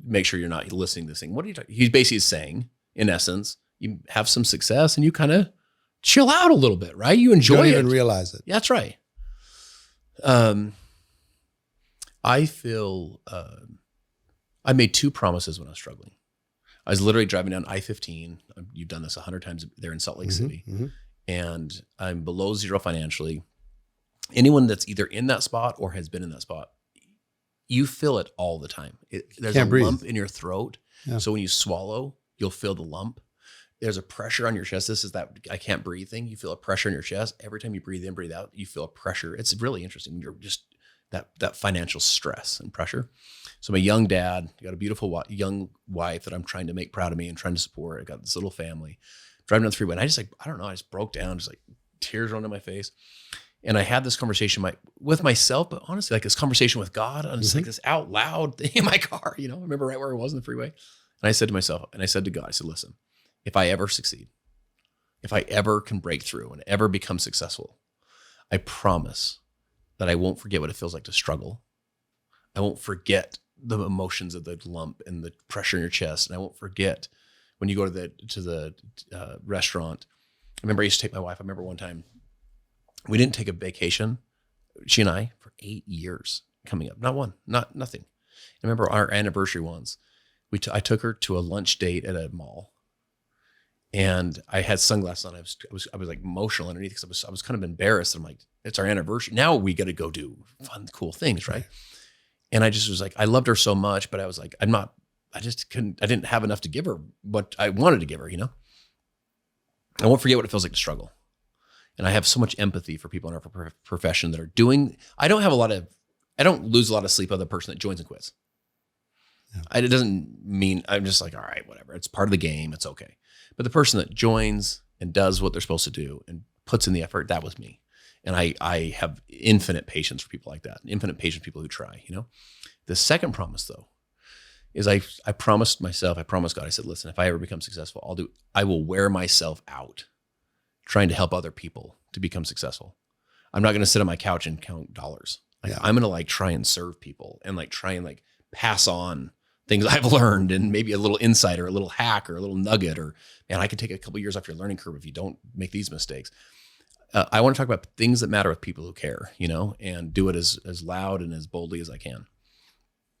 make sure you're not listening to this thing, what are you talking? He's basically saying, in essence, you have some success and you kind of chill out a little bit, right? You enjoy it. You don't even realize it. Yeah, that's right. I feel I made 2 promises when I was struggling. I was literally driving down I-15. You've done this 100 times there in Salt Lake City. And I'm below zero financially. Anyone that's either in that spot or has been in that spot, you feel it all the time. There's a lump in your throat. Yeah. So when you swallow, you'll feel the lump. There's a pressure on your chest. This is that I can't breathe thing. You feel a pressure in your chest. Every time you breathe in, breathe out, you feel a pressure. It's really interesting when you're just that financial stress and pressure. So I'm a young dad, I got a beautiful young wife that I'm trying to make proud of me and trying to support. I got this little family. Driving down the freeway, and I just broke down, just like tears running down my face. And I had this conversation with myself, but honestly, like this conversation with God, and it's like this out loud thing in my car. I remember right where I was in the freeway. And I said to myself, and I said to God, I said, "Listen, if I ever succeed, if I ever can break through and ever become successful, I promise that I won't forget what it feels like to struggle. I won't forget the emotions of the lump and the pressure in your chest. And I won't forget when you go to the restaurant." I remember I used to take my wife. I remember one time we didn't take a vacation, she and I, for 8 years coming up. Not one, nothing. I remember our anniversary once. I took her to a lunch date at a mall. And I had sunglasses on. I was like emotional underneath because I was kind of embarrassed. I'm like, it's our anniversary. Now we got to go do fun, cool things, right? And I just was like, I loved her so much, but I was like, I didn't have enough to give her what I wanted to give her, I won't forget what it feels like to struggle. And I have so much empathy for people in our profession that are doing, I don't lose a lot of sleep on the person that joins and quits. Yeah. It doesn't mean, I'm just like, all right, whatever. It's part of the game. It's okay. But the person that joins and does what they're supposed to do and puts in the effort, that was me. And I have infinite patience for people like that, infinite patience for people who try, The second promise though, is I promised myself, I promised God, I said, listen, if I ever become successful, I will wear myself out trying to help other people to become successful. I'm not going to sit on my couch and count dollars. I'm going to try and serve people and try and pass on things I've learned and maybe a little insight or a little hack or a little nugget, or man, I could take a couple of years off your learning curve if you don't make these mistakes. I want to talk about things that matter with people who care, and do it as loud and as boldly as I can.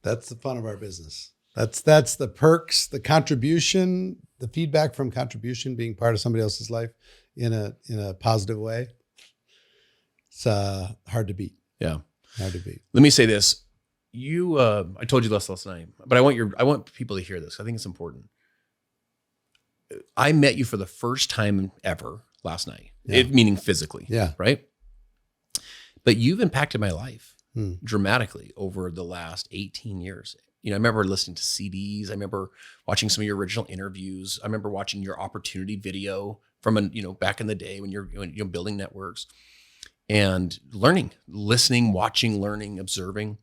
That's the fun of our business. That's the perks, the contribution, the feedback from contribution, being part of somebody else's life in a positive way. It's hard to beat. Yeah. Hard to beat. Let me say this. I told you this last night, but I want people to hear this. I think it's important. I met you for the first time ever last night, meaning physically. Yeah. Right. But you've impacted my life dramatically over the last 18 years. I remember listening to CDs. I remember watching some of your original interviews. I remember watching your opportunity video from back in the day when you're building networks and learning, listening, watching, learning, observing.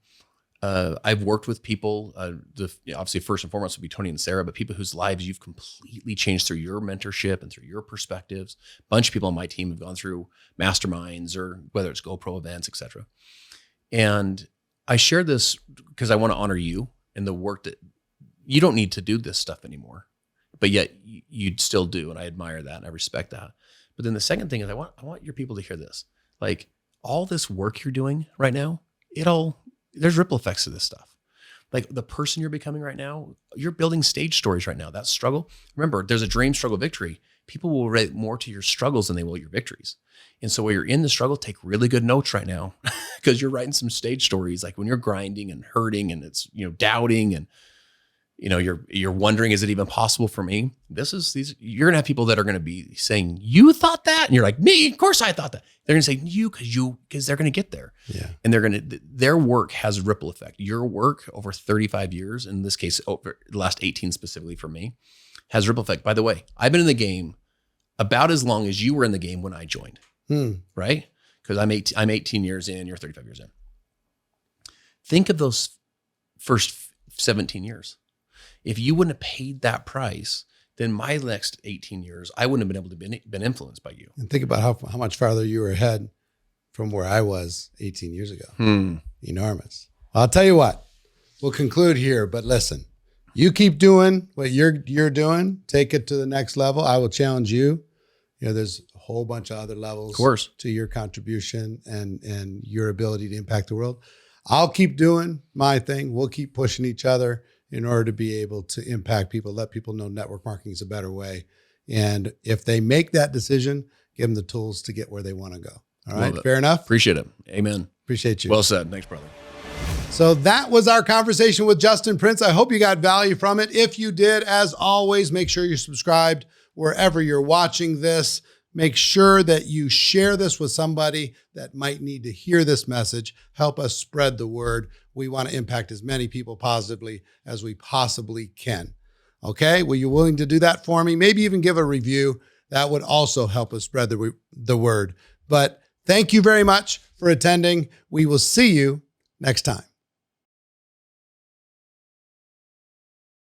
I've worked with people, obviously first and foremost would be Tony and Sarah, but people whose lives you've completely changed through your mentorship and through your perspectives. A bunch of people on my team have gone through masterminds or whether it's GoPro events, et cetera. And I share this because I want to honor you and the work that you don't need to do this stuff anymore, but yet you'd still do. And I admire that and I respect that. But then the second thing is I want your people to hear this. Like all this work you're doing right now, there's ripple effects to this stuff. Like the person you're becoming right now, you're building stage stories right now. That struggle. Remember, there's a dream, struggle, victory. People will relate more to your struggles than they will your victories. And so while you're in the struggle, take really good notes right now because you're writing some stage stories. Like when you're grinding and hurting and it's, doubting and, you're wondering, is it even possible for me? You're going to have people that are going to be saying, you thought that? And you're like, me, of course I thought that. They're going to say because they're going to get there. Yeah. And their work has ripple effect. Your work over 35 years, in this case, over the last 18 specifically for me, has ripple effect. By the way, I've been in the game about as long as you were in the game when I joined, right? Because I'm 18 years in, you're 35 years in. Think of those first 17 years. If you wouldn't have paid that price, then my next 18 years, I wouldn't have been able to been influenced by you. And think about how much farther you were ahead from where I was 18 years ago. Enormous. I'll tell you what, we'll conclude here, but listen, you keep doing what you're doing, take it to the next level. I will challenge you. There's a whole bunch of other levels, of course, to your contribution and your ability to impact the world. I'll keep doing my thing. We'll keep pushing each other in order to be able to impact people, let people know network marketing is a better way. And if they make that decision, give them the tools to get where they want to go. All right. Fair enough. Appreciate it. Amen. Appreciate you. Well said. Thanks, brother. So that was our conversation with Justin Prince. I hope you got value from it. If you did, as always, make sure you're subscribed wherever you're watching this. Make sure that you share this with somebody that might need to hear this message. Help us spread the word. We want to impact as many people positively as we possibly can. Okay? Were you willing to do that for me? Maybe even give a review. That would also help us spread the word. But thank you very much for attending. We will see you next time.